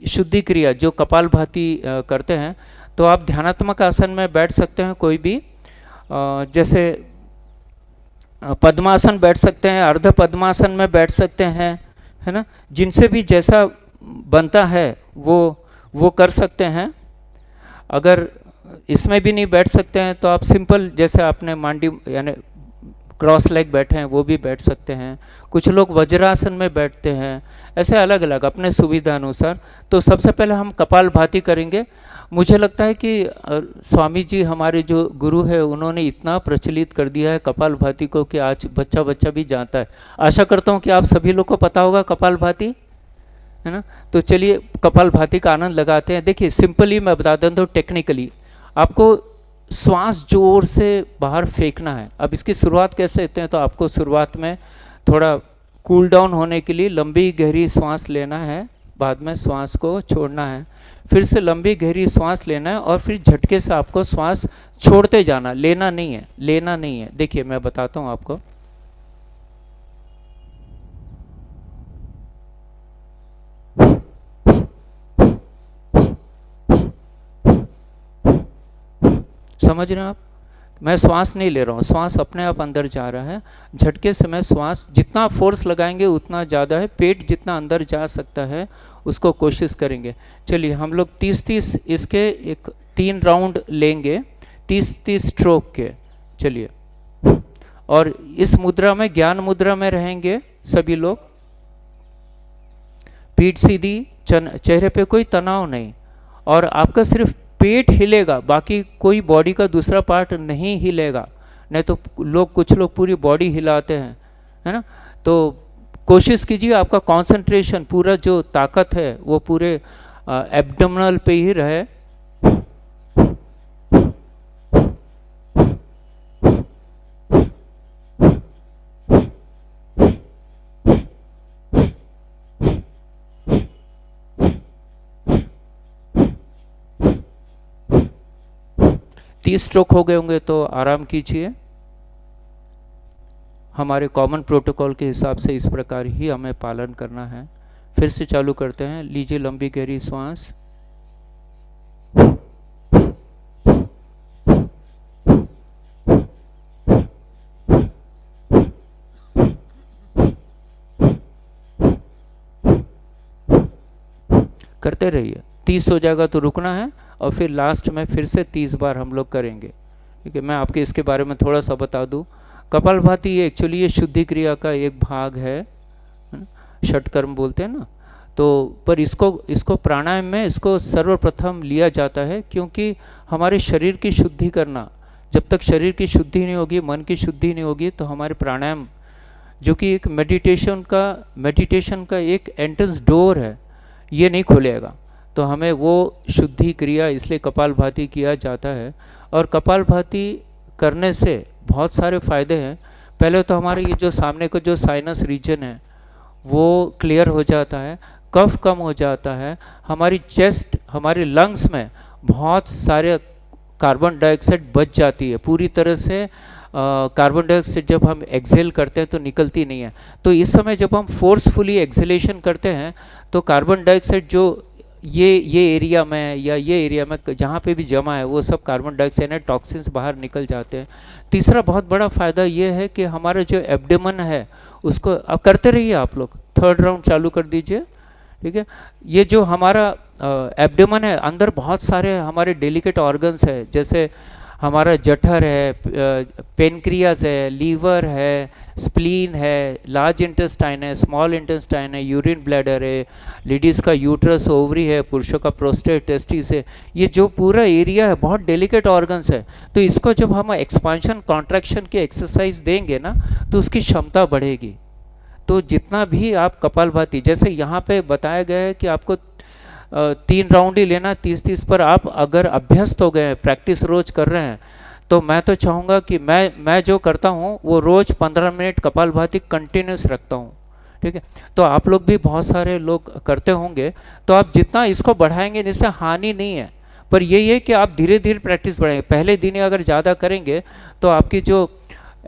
शुद्धि क्रिया जो कपालभाति करते हैं, तो आप ध्यानात्मक आसन में बैठ सकते हैं कोई भी, जैसे पद्मासन बैठ सकते हैं, अर्ध पद्मासन में बैठ सकते हैं, है ना। जिनसे भी जैसा बनता है वो कर सकते हैं। अगर इसमें भी नहीं बैठ सकते हैं तो आप सिंपल जैसे आपने मांडी यानी क्रॉस लेग बैठे हैं वो भी बैठ सकते हैं। कुछ लोग वज्रासन में बैठते हैं, ऐसे अलग अलग अपने सुविधा अनुसार। तो सबसे पहले हम कपालभाति करेंगे। मुझे लगता है कि स्वामी जी हमारे जो गुरु है उन्होंने इतना प्रचलित कर दिया है कपालभाति को कि आज बच्चा बच्चा भी जानता है। आशा करता हूँ कि आप सभी लोग को पता होगा कपालभाति, है ना। तो चलिए कपालभाति का आनंद लगाते हैं। देखिए सिंपली मैं बता दूँ तो टेक्निकली आपको श्वास जोर से बाहर फेंकना है। अब इसकी शुरुआत कैसे होते हैं, तो आपको शुरुआत में थोड़ा कूल डाउन होने के लिए लंबी गहरी सांस लेना है, बाद में श्वास को छोड़ना है, फिर से लंबी गहरी सांस लेना है और फिर झटके से आपको श्वास छोड़ते जाना, लेना नहीं है, लेना नहीं है। देखिए मैं बताता हूँ आपको। समझ रहे हैं आप, मैं श्वास नहीं ले रहा हूँ, श्वास अपने आप अंदर जा रहा है। झटके से मैं श्वास जितना फोर्स लगाएंगे उतना ज़्यादा है, पेट जितना अंदर जा सकता है उसको कोशिश करेंगे। चलिए हम लोग 30-30 इसके एक 3 राउंड लेंगे, 30-30 स्ट्रोक के। चलिए, और इस मुद्रा में ज्ञान मुद्रा में रहेंगे सभी लोग। पीठ सीधी, चेहरे पे कोई तनाव नहीं, और आपका सिर्फ पेट हिलेगा, बाकी कोई बॉडी का दूसरा पार्ट नहीं हिलेगा। नहीं तो कुछ लोग पूरी बॉडी हिलाते हैं, है ना। तो कोशिश कीजिए आपका कंसंट्रेशन पूरा जो ताकत है वो पूरे एब्डोमिनल पे ही रहे। 30 स्ट्रोक हो गए होंगे तो आराम कीजिए। हमारे कॉमन प्रोटोकॉल के हिसाब से इस प्रकार ही हमें पालन करना है। फिर से चालू करते हैं। लीजिए लंबी गहरी सांस। करते रहिए। 30 हो जाएगा तो रुकना है और फिर लास्ट में फिर से 30 बार हम लोग करेंगे। ठीक है, मैं आपके इसके बारे में थोड़ा सा बता दूं। कपालभाति ये एक्चुअली ये शुद्धि क्रिया का एक भाग है ना, षटकर्म बोलते हैं ना। तो पर इसको प्राणायाम में इसको सर्वप्रथम लिया जाता है, क्योंकि हमारे शरीर की शुद्धि करना, जब तक शरीर की शुद्धि नहीं होगी, मन की शुद्धि नहीं होगी, तो हमारे प्राणायाम जो कि एक मेडिटेशन का एक एंट्रेंस डोर है, ये नहीं खुलेगा। तो हमें वो शुद्धि क्रिया इसलिए कपालभाति किया जाता है। और कपालभाति करने से बहुत सारे फायदे हैं। पहले तो हमारे ये जो सामने का जो साइनस रीजन है वो क्लियर हो जाता है, कफ कम हो जाता है, हमारी चेस्ट, हमारे लंग्स में बहुत सारे कार्बन डाइऑक्साइड बच जाती है पूरी तरह से। कार्बन डाइऑक्साइड जब हम एक्सेल करते हैं तो निकलती नहीं है। तो इस समय जब हम फोर्सफुली एक्सेलेशन करते हैं तो कार्बन डाइऑक्साइड जो ये एरिया में या ये एरिया में जहाँ पे भी जमा है वो सब कार्बन डाइऑक्साइड है, टॉक्सिन्स बाहर निकल जाते हैं। तीसरा बहुत बड़ा फ़ायदा ये है कि हमारा जो एब्डोमेन है उसको अब करते रहिए आप लोग। 3rd राउंड चालू कर दीजिए। ठीक है, ये जो हमारा एब्डोमेन है, अंदर बहुत सारे हमारे डेलिकेट ऑर्गन्स है, जैसे हमारा जठर है, पेनक्रियास है, लीवर है, स्प्लीन है, लार्ज इंटेस्टाइन है, स्मॉल इंटेस्टाइन है, यूरिन ब्लैडर है, लेडीज़ का यूट्रस, ओवरी है, पुरुषों का प्रोस्टेट, टेस्टिस है। ये जो पूरा एरिया है बहुत डेलिकेट ऑर्गन्स है। तो इसको जब हम एक्सपांशन कॉन्ट्रैक्शन की एक्सरसाइज देंगे ना तो उसकी क्षमता बढ़ेगी। तो जितना भी आप कपालभाति, जैसे यहाँ पे बताया गया है कि आपको 3 राउंड ही लेना 30-30 पर। आप अगर अभ्यस्त हो गए, प्रैक्टिस रोज कर रहे हैं, तो मैं तो चाहूँगा कि मैं जो करता हूँ वो रोज़ 15 मिनट कपालभाति कंटिन्यूस रखता हूँ। ठीक है, तो आप लोग भी बहुत सारे लोग करते होंगे, तो आप जितना इसको बढ़ाएंगे इससे हानि नहीं है, पर यही है कि आप धीरे धीरे प्रैक्टिस बढ़ाएंगे। पहले दिन अगर ज़्यादा करेंगे तो आपकी जो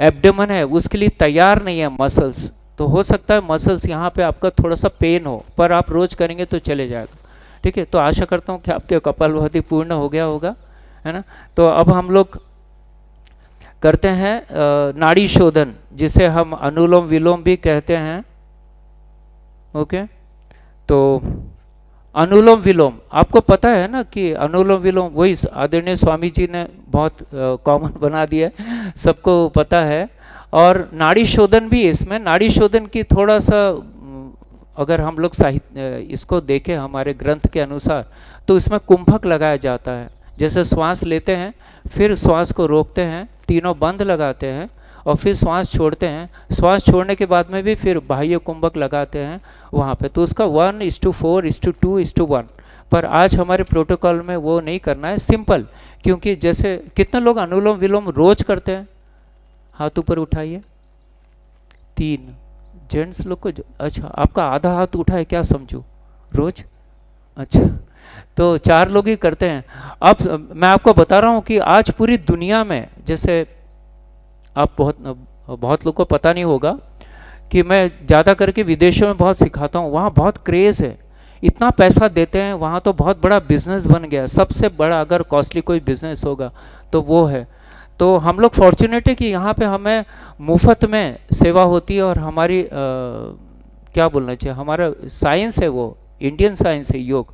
एब्डोमेन है उसके लिए तैयार नहीं है मसल्स, तो हो सकता है मसल्स यहाँ पे आपका थोड़ा सा पेन हो, पर आप रोज़ करेंगे तो चले जाएगा। ठीक है, तो आशा करता हूँ कि आपके कपालभाति पूर्ण हो गया होगा, है ना। तो अब हम लोग करते हैं नाड़ी शोधन, जिसे हम अनुलोम विलोम भी कहते हैं। ओके, तो अनुलोम विलोम आपको पता है ना कि अनुलोम विलोम वही आदरणीय स्वामी जी ने बहुत कॉमन बना दिया, सबको पता है। और नाड़ी शोधन भी, इसमें नाड़ी शोधन की थोड़ा सा अगर हम लोग साहित्य इसको देखें हमारे ग्रंथ के अनुसार, तो इसमें कुंभक लगाया जाता है। जैसे श्वास लेते हैं, फिर श्वास को रोकते हैं, तीनों बंद लगाते हैं और फिर श्वास छोड़ते हैं। श्वास छोड़ने के बाद में भी फिर बाह्य कुंभक लगाते हैं वहाँ पे। तो उसका 1:4:2:1। पर आज हमारे प्रोटोकॉल में वो नहीं करना है, सिंपल। क्योंकि जैसे कितने लोग अनुलोम विलोम रोज करते हैं, हाथ ऊपर उठाइए। 3 जेंट्स लोग को। अच्छा, आपका आधा हाथ उठा है, क्या समझो रोज? अच्छा, तो 4 लोग ही करते हैं। अब मैं आपको बता रहा हूँ कि आज पूरी दुनिया में, जैसे आप बहुत लोग को पता नहीं होगा कि मैं ज़्यादा करके विदेशों में बहुत सिखाता हूँ, वहाँ बहुत क्रेज़ है, इतना पैसा देते हैं, वहाँ तो बहुत बड़ा बिजनेस बन गया। सबसे बड़ा अगर कॉस्टली कोई बिजनेस होगा तो वो है। तो हम लोग फॉर्चुनेट है कि यहाँ पे हमें मुफ्त में सेवा होती है। और हमारी क्या बोलना चाहिए, हमारा साइंस है, वो इंडियन साइंस है योग।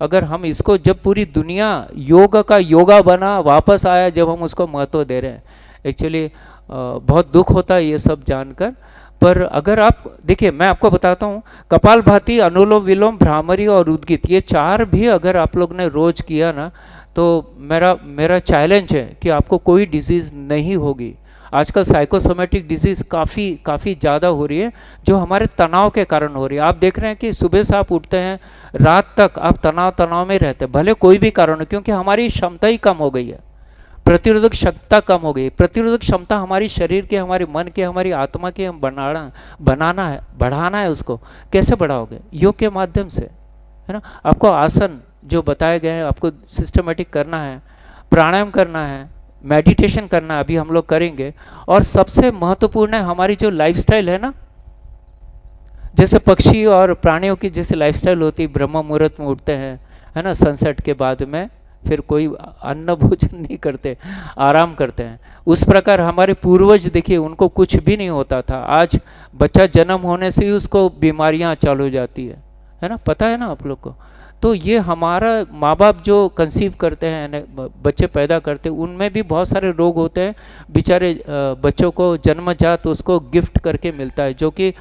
अगर हम इसको, जब पूरी दुनिया योग का योगा बना, वापस आया, जब हम उसको महत्व दे रहे हैं, एक्चुअली बहुत दुख होता है ये सब जानकर। पर अगर आप देखिए, मैं आपको बताता हूँ, कपालभाति, अनुलोम विलोम, भ्रामरी और उद्गीत, ये 4 भी अगर आप लोग ने रोज किया ना, तो मेरा चैलेंज है कि आपको कोई डिजीज़ नहीं होगी। आजकल साइकोसोमेटिक डिजीज़ काफ़ी ज़्यादा हो रही है, जो हमारे तनाव के कारण हो रही है। आप देख रहे हैं कि सुबह से आप उठते हैं, रात तक आप तनाव में रहते हैं, भले कोई भी कारण हो, क्योंकि हमारी क्षमता ही कम हो गई है, प्रतिरोधक क्षमता कम हो गई। प्रतिरोधक क्षमता हमारी शरीर के, हमारे मन के, हमारी आत्मा के हम बनाना है, बढ़ाना है। उसको कैसे बढ़ाओगे? योग के माध्यम से, है ना। आपको आसन जो बताए गए हैं आपको सिस्टमेटिक करना है, प्राणायाम करना है, मेडिटेशन करना अभी हम लोग करेंगे। और सबसे महत्वपूर्ण है हमारी जो लाइफस्टाइल है ना, जैसे पक्षी और प्राणियों की जैसे लाइफस्टाइल होती है, ब्रह्म मुहूर्त में उठते हैं, है ना, सनसेट के बाद में फिर कोई अन्न भोजन नहीं करते, आराम करते हैं। उस प्रकार हमारे पूर्वज देखिए, उनको कुछ भी नहीं होता था, आज बच्चा जन्म होने से ही उसको बीमारियां चालू हो जाती है ना, पता है ना आप लोग को। तो ये हमारा माँ बाप जो कंसीव करते हैं, बच्चे पैदा करते हैं, उनमें भी बहुत सारे रोग होते हैं। बेचारे बच्चों को जन्मजात उसको गिफ्ट करके मिलता है, जो कि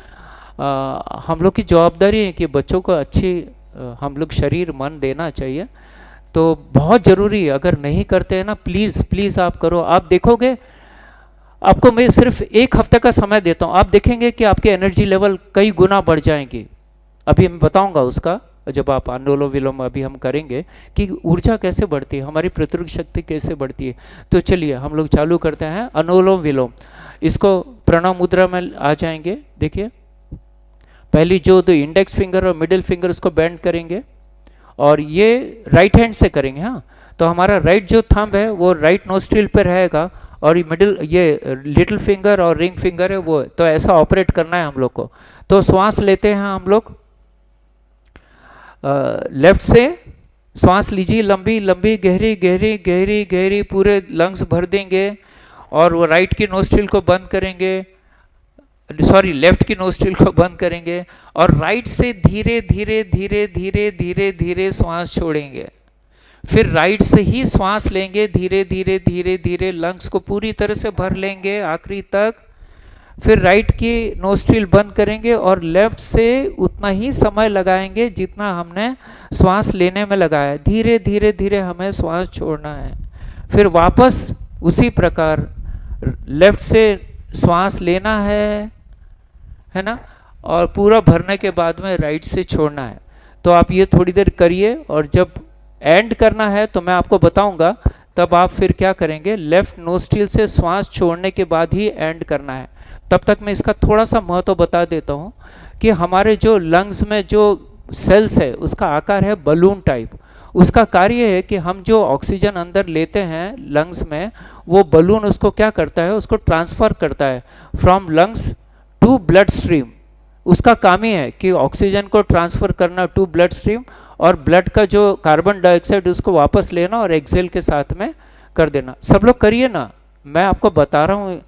हम लोग की जवाबदारी है कि बच्चों को अच्छी हम लोग शरीर मन देना चाहिए। तो बहुत ज़रूरी है, अगर नहीं करते हैं ना, प्लीज़ प्लीज़ आप करो। आप देखोगे, आपको मैं सिर्फ 1 हफ्ते का समय देता हूँ, आप देखेंगे कि आपके एनर्जी लेवल कई गुना बढ़ जाएंगे। अभी मैं बताऊंगा उसका, जब आप अनुलोम विलोम अभी हम करेंगे कि ऊर्जा कैसे बढ़ती है, हमारी प्रतिरोधक शक्ति कैसे बढ़ती है। तो चलिए हम लोग चालू करते हैं अनुलोम विलोम। इसको प्रणव मुद्रा में आ जाएंगे। देखिए, पहली जो 2 इंडेक्स फिंगर और मिडिल फिंगर उसको बेंड करेंगे, और ये राइट हैंड से करेंगे। हाँ, तो हमारा राइट जो थंब है वो राइट नोस्ट्रिल पे रहेगा, और मिडिल ये लिटिल फिंगर और रिंग फिंगर है वो, तो ऐसा ऑपरेट करना है हम लोग को। तो श्वास लेते हैं हम लोग, लेफ्ट से श्वास लीजिए, लंबी लंबी गहरी गहरी गहरी गहरी, पूरे लंग्स भर देंगे, और वो राइट की नोस्ट्रिल को बंद करेंगे, सॉरी लेफ्ट की नोस्ट्रिल को बंद करेंगे, और राइट से धीरे धीरे धीरे धीरे धीरे धीरे श्वास छोड़ेंगे। फिर राइट से ही श्वास लेंगे, धीरे धीरे धीरे धीरे लंग्स को पूरी तरह से भर लेंगे आखिरी तक। फिर राइट की नोस्ट्रिल बंद करेंगे, और लेफ्ट से उतना ही समय लगाएंगे जितना हमने श्वास लेने में लगाया। धीरे धीरे धीरे हमें श्वास छोड़ना है। फिर वापस उसी प्रकार लेफ्ट से श्वास लेना है ना, और पूरा भरने के बाद में राइट से छोड़ना है। तो आप ये थोड़ी देर करिए, और जब एंड करना है तो मैं आपको बताऊंगा, तब आप फिर क्या करेंगे, लेफ्ट नोस्ट्रिल से श्वास छोड़ने के बाद ही एंड करना है। तब तक मैं इसका थोड़ा सा महत्व बता देता हूँ कि हमारे जो लंग्स में जो सेल्स है उसका आकार है बलून टाइप। उसका कार्य है कि हम जो ऑक्सीजन अंदर लेते हैं लंग्स में, वो बलून उसको क्या करता है, उसको ट्रांसफ़र करता है from lungs to blood stream. उसका काम ही है कि ऑक्सीजन को ट्रांसफ़र करना टू ब्लड स्ट्रीम, और ब्लड का जो कार्बन डाइऑक्साइड उसको वापस लेना और एक्सेल के साथ में कर देना। सब लोग करिए ना, मैं आपको बता रहा हूँ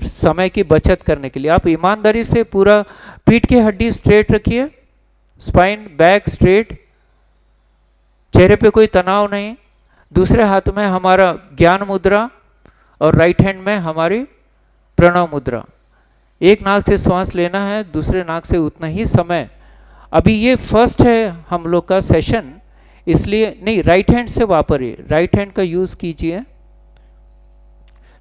समय की बचत करने के लिए। आप ईमानदारी से पूरा पीठ की हड्डी स्ट्रेट रखिए, स्पाइन बैक स्ट्रेट, चेहरे पे कोई तनाव नहीं। दूसरे हाथ में हमारा ज्ञान मुद्रा, और राइट हैंड में हमारी प्रणव मुद्रा। एक नाक से श्वास लेना है, दूसरे नाक से उतना ही समय। अभी ये फर्स्ट है हम लोग का सेशन, इसलिए नहीं, राइट हैंड से वापरिए, राइट हैंड का यूज़ कीजिए,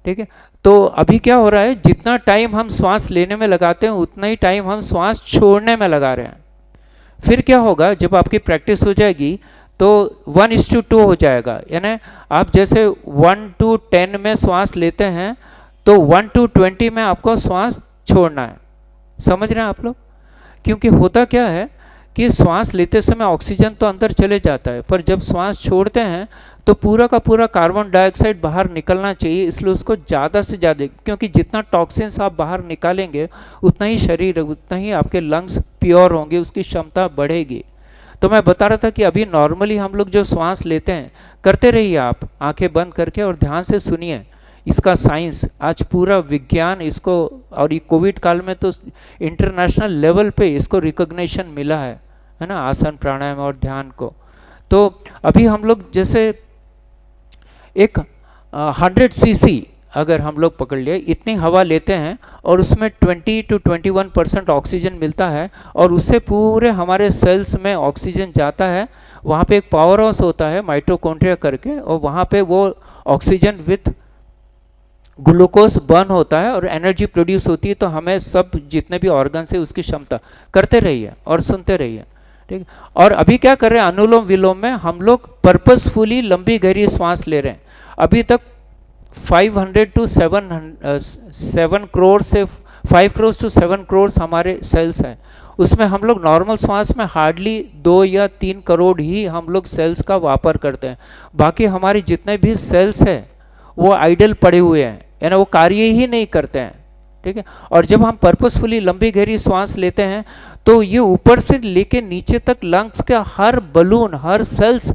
ठीक है। तो अभी क्या हो रहा है, जितना टाइम हम श्वास लेने में लगाते हैं उतना ही टाइम हम श्वास छोड़ने में लगा रहे हैं। फिर क्या होगा, जब आपकी प्रैक्टिस हो जाएगी तो 1:2 हो जाएगा, यानी आप जैसे 1 to 10 में श्वास लेते हैं तो 1 to 20 में आपको श्वास छोड़ना है। समझ रहे हैं आप लोग? क्योंकि होता क्या है कि श्वास लेते समय ऑक्सीजन तो अंदर चले जाता है, पर जब श्वास छोड़ते हैं तो पूरा का पूरा कार्बन डाइऑक्साइड बाहर निकलना चाहिए, इसलिए उसको ज़्यादा से ज़्यादा, क्योंकि जितना टॉक्सिन्स आप बाहर निकालेंगे उतना ही शरीर, उतना ही आपके लंग्स प्योर होंगे, उसकी क्षमता बढ़ेगी। तो मैं बता रहा था कि अभी नॉर्मली हम लोग जो श्वास लेते हैं, करते रहिए आप आंखें बंद करके और ध्यान से सुनिए। इसका साइंस आज पूरा विज्ञान इसको, और ये कोविड काल में तो इंटरनेशनल लेवल पे इसको रिकॉग्निशन मिला है ना, आसन प्राणायाम और ध्यान को। तो अभी हम लोग जैसे एक 100 cc अगर हम लोग पकड़ लिए, इतनी हवा लेते हैं और उसमें 20 to 21% ऑक्सीजन मिलता है, और उससे पूरे हमारे सेल्स में ऑक्सीजन जाता है। वहाँ पे एक पावर हाउस होता है माइटोकॉन्ड्रिया करके, और वहाँ पे वो ऑक्सीजन विथ ग्लूकोज बर्न होता है और एनर्जी प्रोड्यूस होती है। तो हमें सब जितने भी ऑर्गन से उसकी क्षमता, करते रहिए और सुनते रहिए, ठीक है। और अभी क्या कर रहे हैं, अनुलोम विलोम में हम लोग पर्पसफुली लंबी गहरी श्वास ले रहे हैं। अभी तक 500 to 7 करोड़ से 5 करोड़ to 7 करोड़ हमारे सेल्स हैं। उसमें हम लोग नॉर्मल श्वास में हार्डली 2 या 3 करोड़ ही हम लोग सेल्स का वापर करते हैं। बाकी हमारे जितने भी सेल्स हैं वो आइडल पड़े हुए हैं, है ना, वो कार्य ही नहीं करते हैं, ठीक है। और जब हम पर्पसफुली लंबी गहरी सांस लेते हैं तो ये ऊपर से लेके नीचे तक लंग्स का हर बलून, हर सेल्स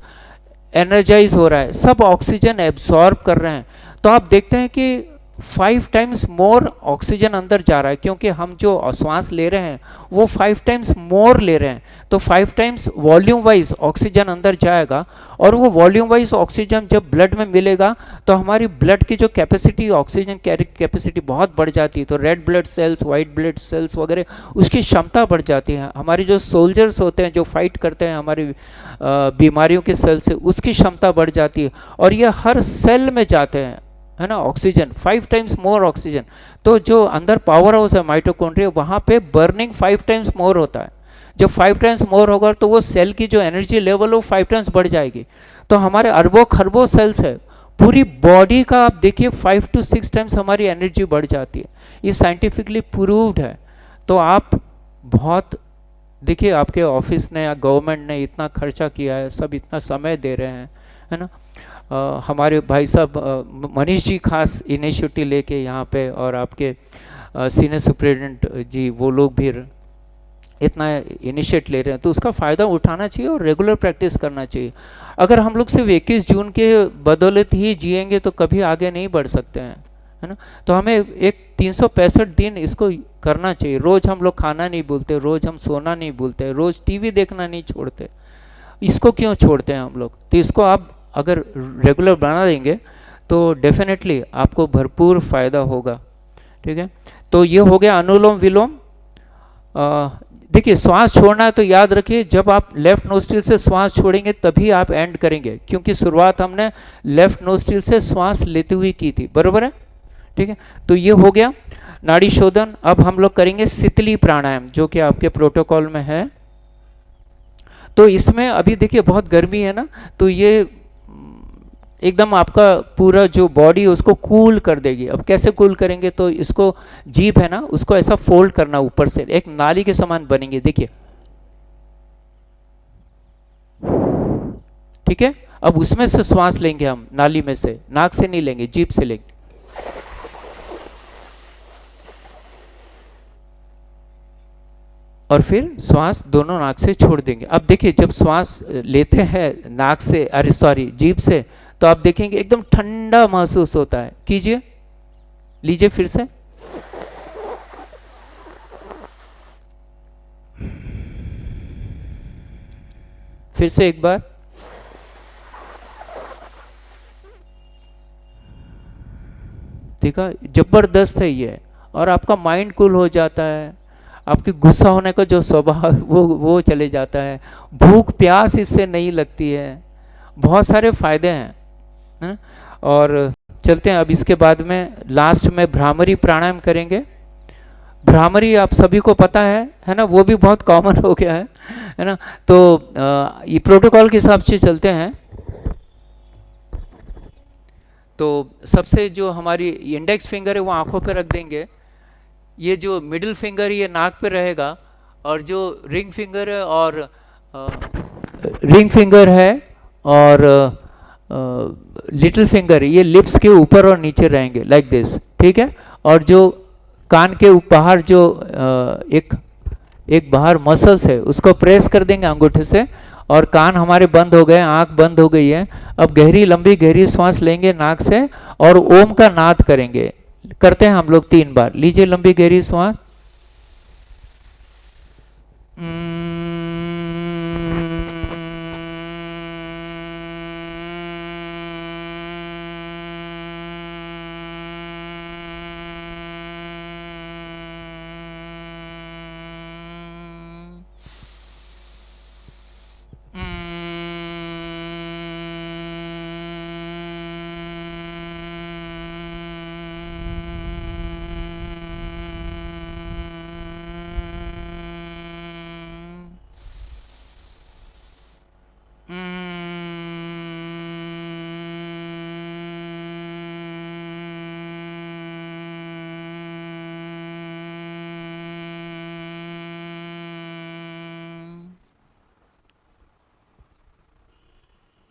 एनर्जाइज हो रहा है, सब ऑक्सीजन एब्जॉर्ब कर रहे हैं। तो आप देखते हैं कि 5 टाइम्स मोर ऑक्सीजन अंदर जा रहा है, क्योंकि हम जो श्वास ले रहे हैं वो 5 टाइम्स मोर ले रहे हैं। तो 5 टाइम्स वॉल्यूम वाइज ऑक्सीजन अंदर जाएगा, और वो वॉल्यूम वाइज ऑक्सीजन जब ब्लड में मिलेगा तो हमारी ब्लड की जो कैपेसिटी, ऑक्सीजन कैरी कैपेसिटी बहुत बढ़ जाती है। तो red blood cells, white blood cells वगैरह उसकी क्षमता बढ़ जाती है। हमारी जो सोल्जर्स होते हैं जो फाइट करते हैं हमारी बीमारियों के सेल से, उसकी क्षमता बढ़ जाती है। और ये हर सेल में जाते हैं, है ना, ऑक्सीजन 5 टाइम्स मोर ऑक्सीजन। तो जो अंदर पावर हाउस है माइटोकॉन्ड्रिया, वहाँ पे बर्निंग 5 टाइम्स मोर होता है। जब 5 टाइम्स मोर होगा तो वो सेल की जो एनर्जी लेवल वो 5 टाइम्स बढ़ जाएगी। तो हमारे अरबों खरबों सेल्स है, पूरी बॉडी का आप देखिए 5 to 6 टाइम्स हमारी एनर्जी बढ़ जाती है। ये साइंटिफिकली प्रूव्ड है। तो आप बहुत देखिए, आपके ऑफिस ने या गवर्नमेंट ने इतना खर्चा किया है, सब इतना समय दे रहे हैं, है ना। हमारे भाई साहब मनीष जी खास इनिशिएटिव लेके यहाँ पे, और आपके सीनियर सुप्रिटेंडेंट जी वो लोग भी इतना इनिशिएट ले रहे हैं, तो उसका फ़ायदा उठाना चाहिए और रेगुलर प्रैक्टिस करना चाहिए। अगर हम लोग सिर्फ 21 जून के बदौलत ही जिएंगे तो कभी आगे नहीं बढ़ सकते हैं, है ना। तो हमें एक 365 दिन इसको करना चाहिए। रोज़ हम लोग खाना नहीं भूलते, रोज़ हम सोना नहीं भूलते, रोज़ टीवी देखना नहीं छोड़ते। इसको क्यों छोड़ते हैं हम लोग? तो इसको आप अगर रेगुलर बना देंगे तो डेफिनेटली आपको भरपूर फ़ायदा होगा, ठीक है। तो ये हो गया अनुलोम विलोम। देखिए, श्वास छोड़ना है तो याद रखिए, जब आप लेफ्ट नोस्ट्रिल से श्वास छोड़ेंगे तभी आप एंड करेंगे, क्योंकि शुरुआत हमने लेफ्ट नोस्ट्रिल से श्वास लेते हुए की थी, बरोबर है, ठीक है। तो ये हो गया नाड़ी शोधन। अब हम लोग करेंगे शीतली प्राणायाम, जो कि आपके प्रोटोकॉल में है। तो इसमें अभी देखिए बहुत गर्मी है ना, तो ये एकदम आपका पूरा जो बॉडी है उसको कूल कर देगी। अब कैसे कूल करेंगे? तो इसको जीभ है ना, उसको ऐसा फोल्ड करना ऊपर से, एक नाली के समान बनेंगे, देखिए, ठीक है। अब उसमें से श्वास लेंगे हम, नाली में से, नाक से नहीं लेंगे, जीभ से लेंगे। और फिर श्वास दोनों नाक से छोड़ देंगे। अब देखिए, जब श्वास लेते हैं नाक से, अरे सॉरी, जीभ से, तो आप देखेंगे एकदम ठंडा महसूस होता है। कीजिए, लीजिए फिर से, फिर से एक बार, देखा, जबरदस्त है ये। और आपका माइंड कूल हो जाता है, आपकी गुस्सा होने का जो स्वभाव वो चले जाता है, भूख प्यास इससे नहीं लगती है, बहुत सारे फायदे हैं, है ना। और चलते हैं अब इसके बाद में लास्ट में भ्रामरी प्राणायाम करेंगे। भ्रामरी आप सभी को पता है ना, वो भी बहुत कॉमन हो गया है ना। तो ये प्रोटोकॉल के हिसाब से चलते हैं। तो सबसे जो हमारी इंडेक्स फिंगर है वो आंखों पे रख देंगे, ये जो मिडिल फिंगर ये नाक पे रहेगा, और जो रिंग फिंगर है और लिटिल फिंगर ये लिप्स के ऊपर और नीचे रहेंगे, लाइक दिस, ठीक है। और जो कान के बाहर जो एक बाहर मसल्स है उसको प्रेस कर देंगे अंगूठे से, और कान हमारे बंद हो गए, आंख बंद हो गई है। अब गहरी लंबी गहरी सांस लेंगे नाक से और ओम का नाद करेंगे। करते हैं हम लोग 3 बार। लीजिए लंबी गहरी सांस,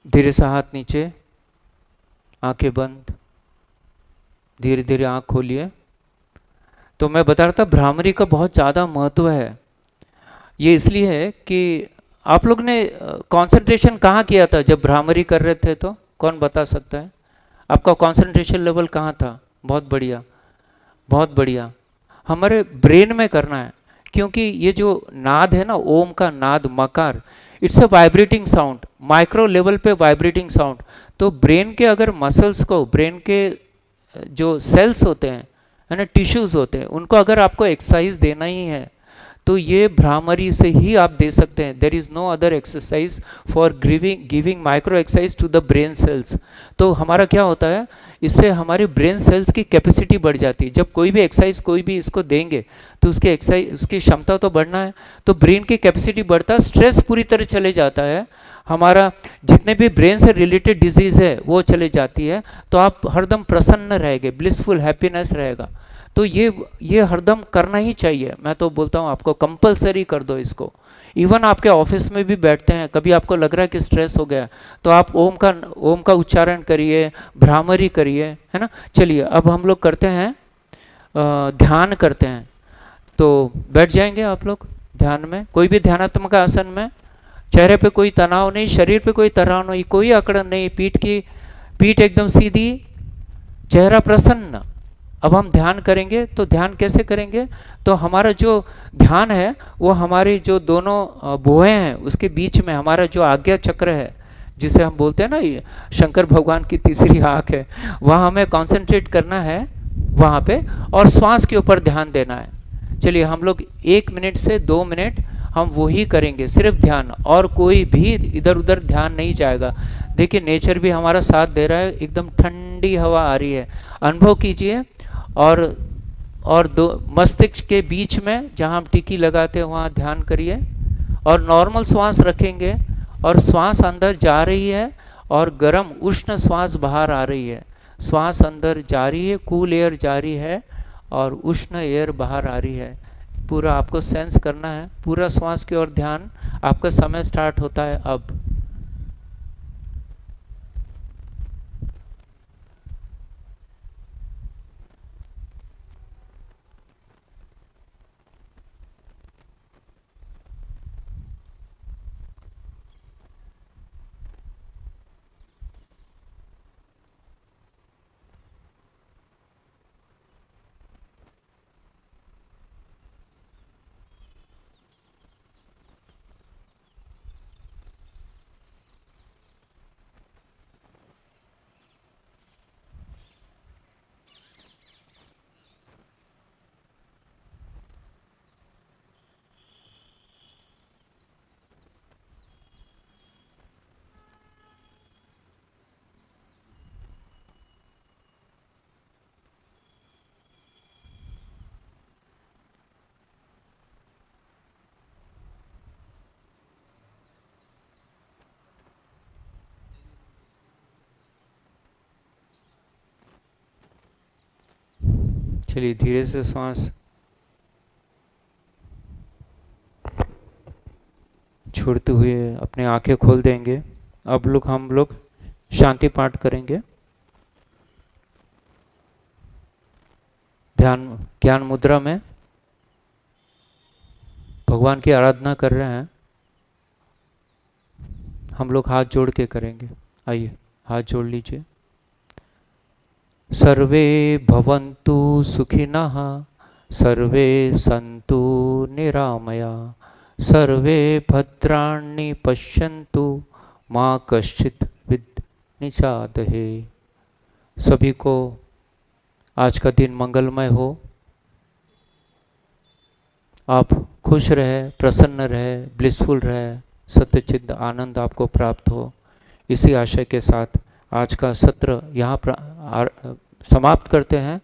धीरे से हाथ नीचे, आंखें बंद। धीरे धीरे आँख खोलिए। तो मैं बता रहा था भ्रामरी का बहुत ज़्यादा महत्व है। ये इसलिए है कि आप लोग ने कंसंट्रेशन कहाँ किया था जब भ्रामरी कर रहे थे? तो कौन बता सकता है? आपका कंसंट्रेशन लेवल कहाँ था? बहुत बढ़िया, बहुत बढ़िया। हमारे ब्रेन में करना है, क्योंकि ये जो नाद है ना, ओम का नाद, मकार, it's a vibrating sound, micro level पे वाइब्रेटिंग साउंड। तो ब्रेन के अगर मसल्स को, ब्रेन के जो सेल्स होते हैं, है ना, टिश्यूज होते हैं, उनको अगर आपको एक्सरसाइज देना ही है तो ये भ्रामरी से ही आप दे सकते हैं। There is no other exercise for giving micro exercise to the brain cells. तो हमारा क्या होता है, इससे हमारी ब्रेन सेल्स की कैपेसिटी बढ़ जाती है। जब कोई भी एक्सरसाइज, कोई भी इसको देंगे तो उसके एक्सरसाइज, उसकी क्षमता तो बढ़ना है, तो ब्रेन की कैपेसिटी बढ़ता है, स्ट्रेस पूरी तरह चले जाता है, हमारा जितने भी ब्रेन से रिलेटेड डिजीज़ है वो चले जाती है, तो आप हरदम प्रसन्न रहेंगे, ब्लिसफुल हैप्पीनेस रहेगा। तो ये हरदम करना ही चाहिए। मैं तो बोलता हूँ आपको कंपलसरी कर दो इसको। इवन आपके ऑफिस में भी बैठते हैं, कभी आपको लग रहा है कि स्ट्रेस हो गया, तो आप ओम का उच्चारण करिए, भ्रामरी करिए, है ना। चलिए अब हम लोग करते हैं, ध्यान करते हैं। तो बैठ जाएंगे आप लोग ध्यान में, कोई भी ध्यानात्मक आसन में। चेहरे पे कोई तनाव नहीं, शरीर पे कोई तनाव नहीं, कोई अकड़न नहीं, पीठ एकदम सीधी, चेहरा प्रसन्न। अब हम ध्यान करेंगे, तो ध्यान कैसे करेंगे? तो हमारा जो ध्यान है वो हमारी जो दोनों भुएं हैं उसके बीच में हमारा जो आज्ञा चक्र है, जिसे हम बोलते हैं ना, ये शंकर भगवान की तीसरी आँख है, वहाँ हमें कंसंट्रेट करना है वहाँ पे, और श्वास के ऊपर ध्यान देना है। चलिए हम लोग 1 मिनट से 2 मिनट हम वही करेंगे, सिर्फ ध्यान, और कोई भी इधर उधर ध्यान नहीं जाएगा। देखिए नेचर भी हमारा साथ दे रहा है, एकदम ठंडी हवा आ रही है, अनुभव कीजिए। और दो मस्तिष्क के बीच में जहाँ हम टिकी लगाते हैं वहाँ ध्यान करिए, और नॉर्मल श्वास रखेंगे, और श्वास अंदर जा रही है और गर्म उष्ण श्वास बाहर आ रही है। श्वास अंदर जा रही है, कूल एयर जा रही है, और उष्ण एयर बाहर आ रही है। पूरा आपको सेंस करना है, पूरा श्वास की ओर ध्यान। आपका समय स्टार्ट होता है अब। चलिए धीरे से श्वास छोड़ते हुए अपने आंखें खोल देंगे। अब हम लोग शांति पाठ करेंगे। ध्यान ज्ञान मुद्रा में भगवान की आराधना कर रहे हैं। हम लोग हाथ जोड़ के करेंगे। आइए हाथ जोड़ लीजिए। सर्वे भवन्तु सुखिनः, सर्वे सन्तु निरामया, सर्वे भद्राणि पश्यन्तु, माँ कश्चित् विघ्निचादहे। सभी को आज का दिन मंगलमय हो। आप खुश रहे, प्रसन्न रहे, ब्लिसफुल रहे, सत्यचित्त आनंद आपको प्राप्त हो। इसी आशय के साथ आज का सत्र यहाँ समाप्त करते हैं।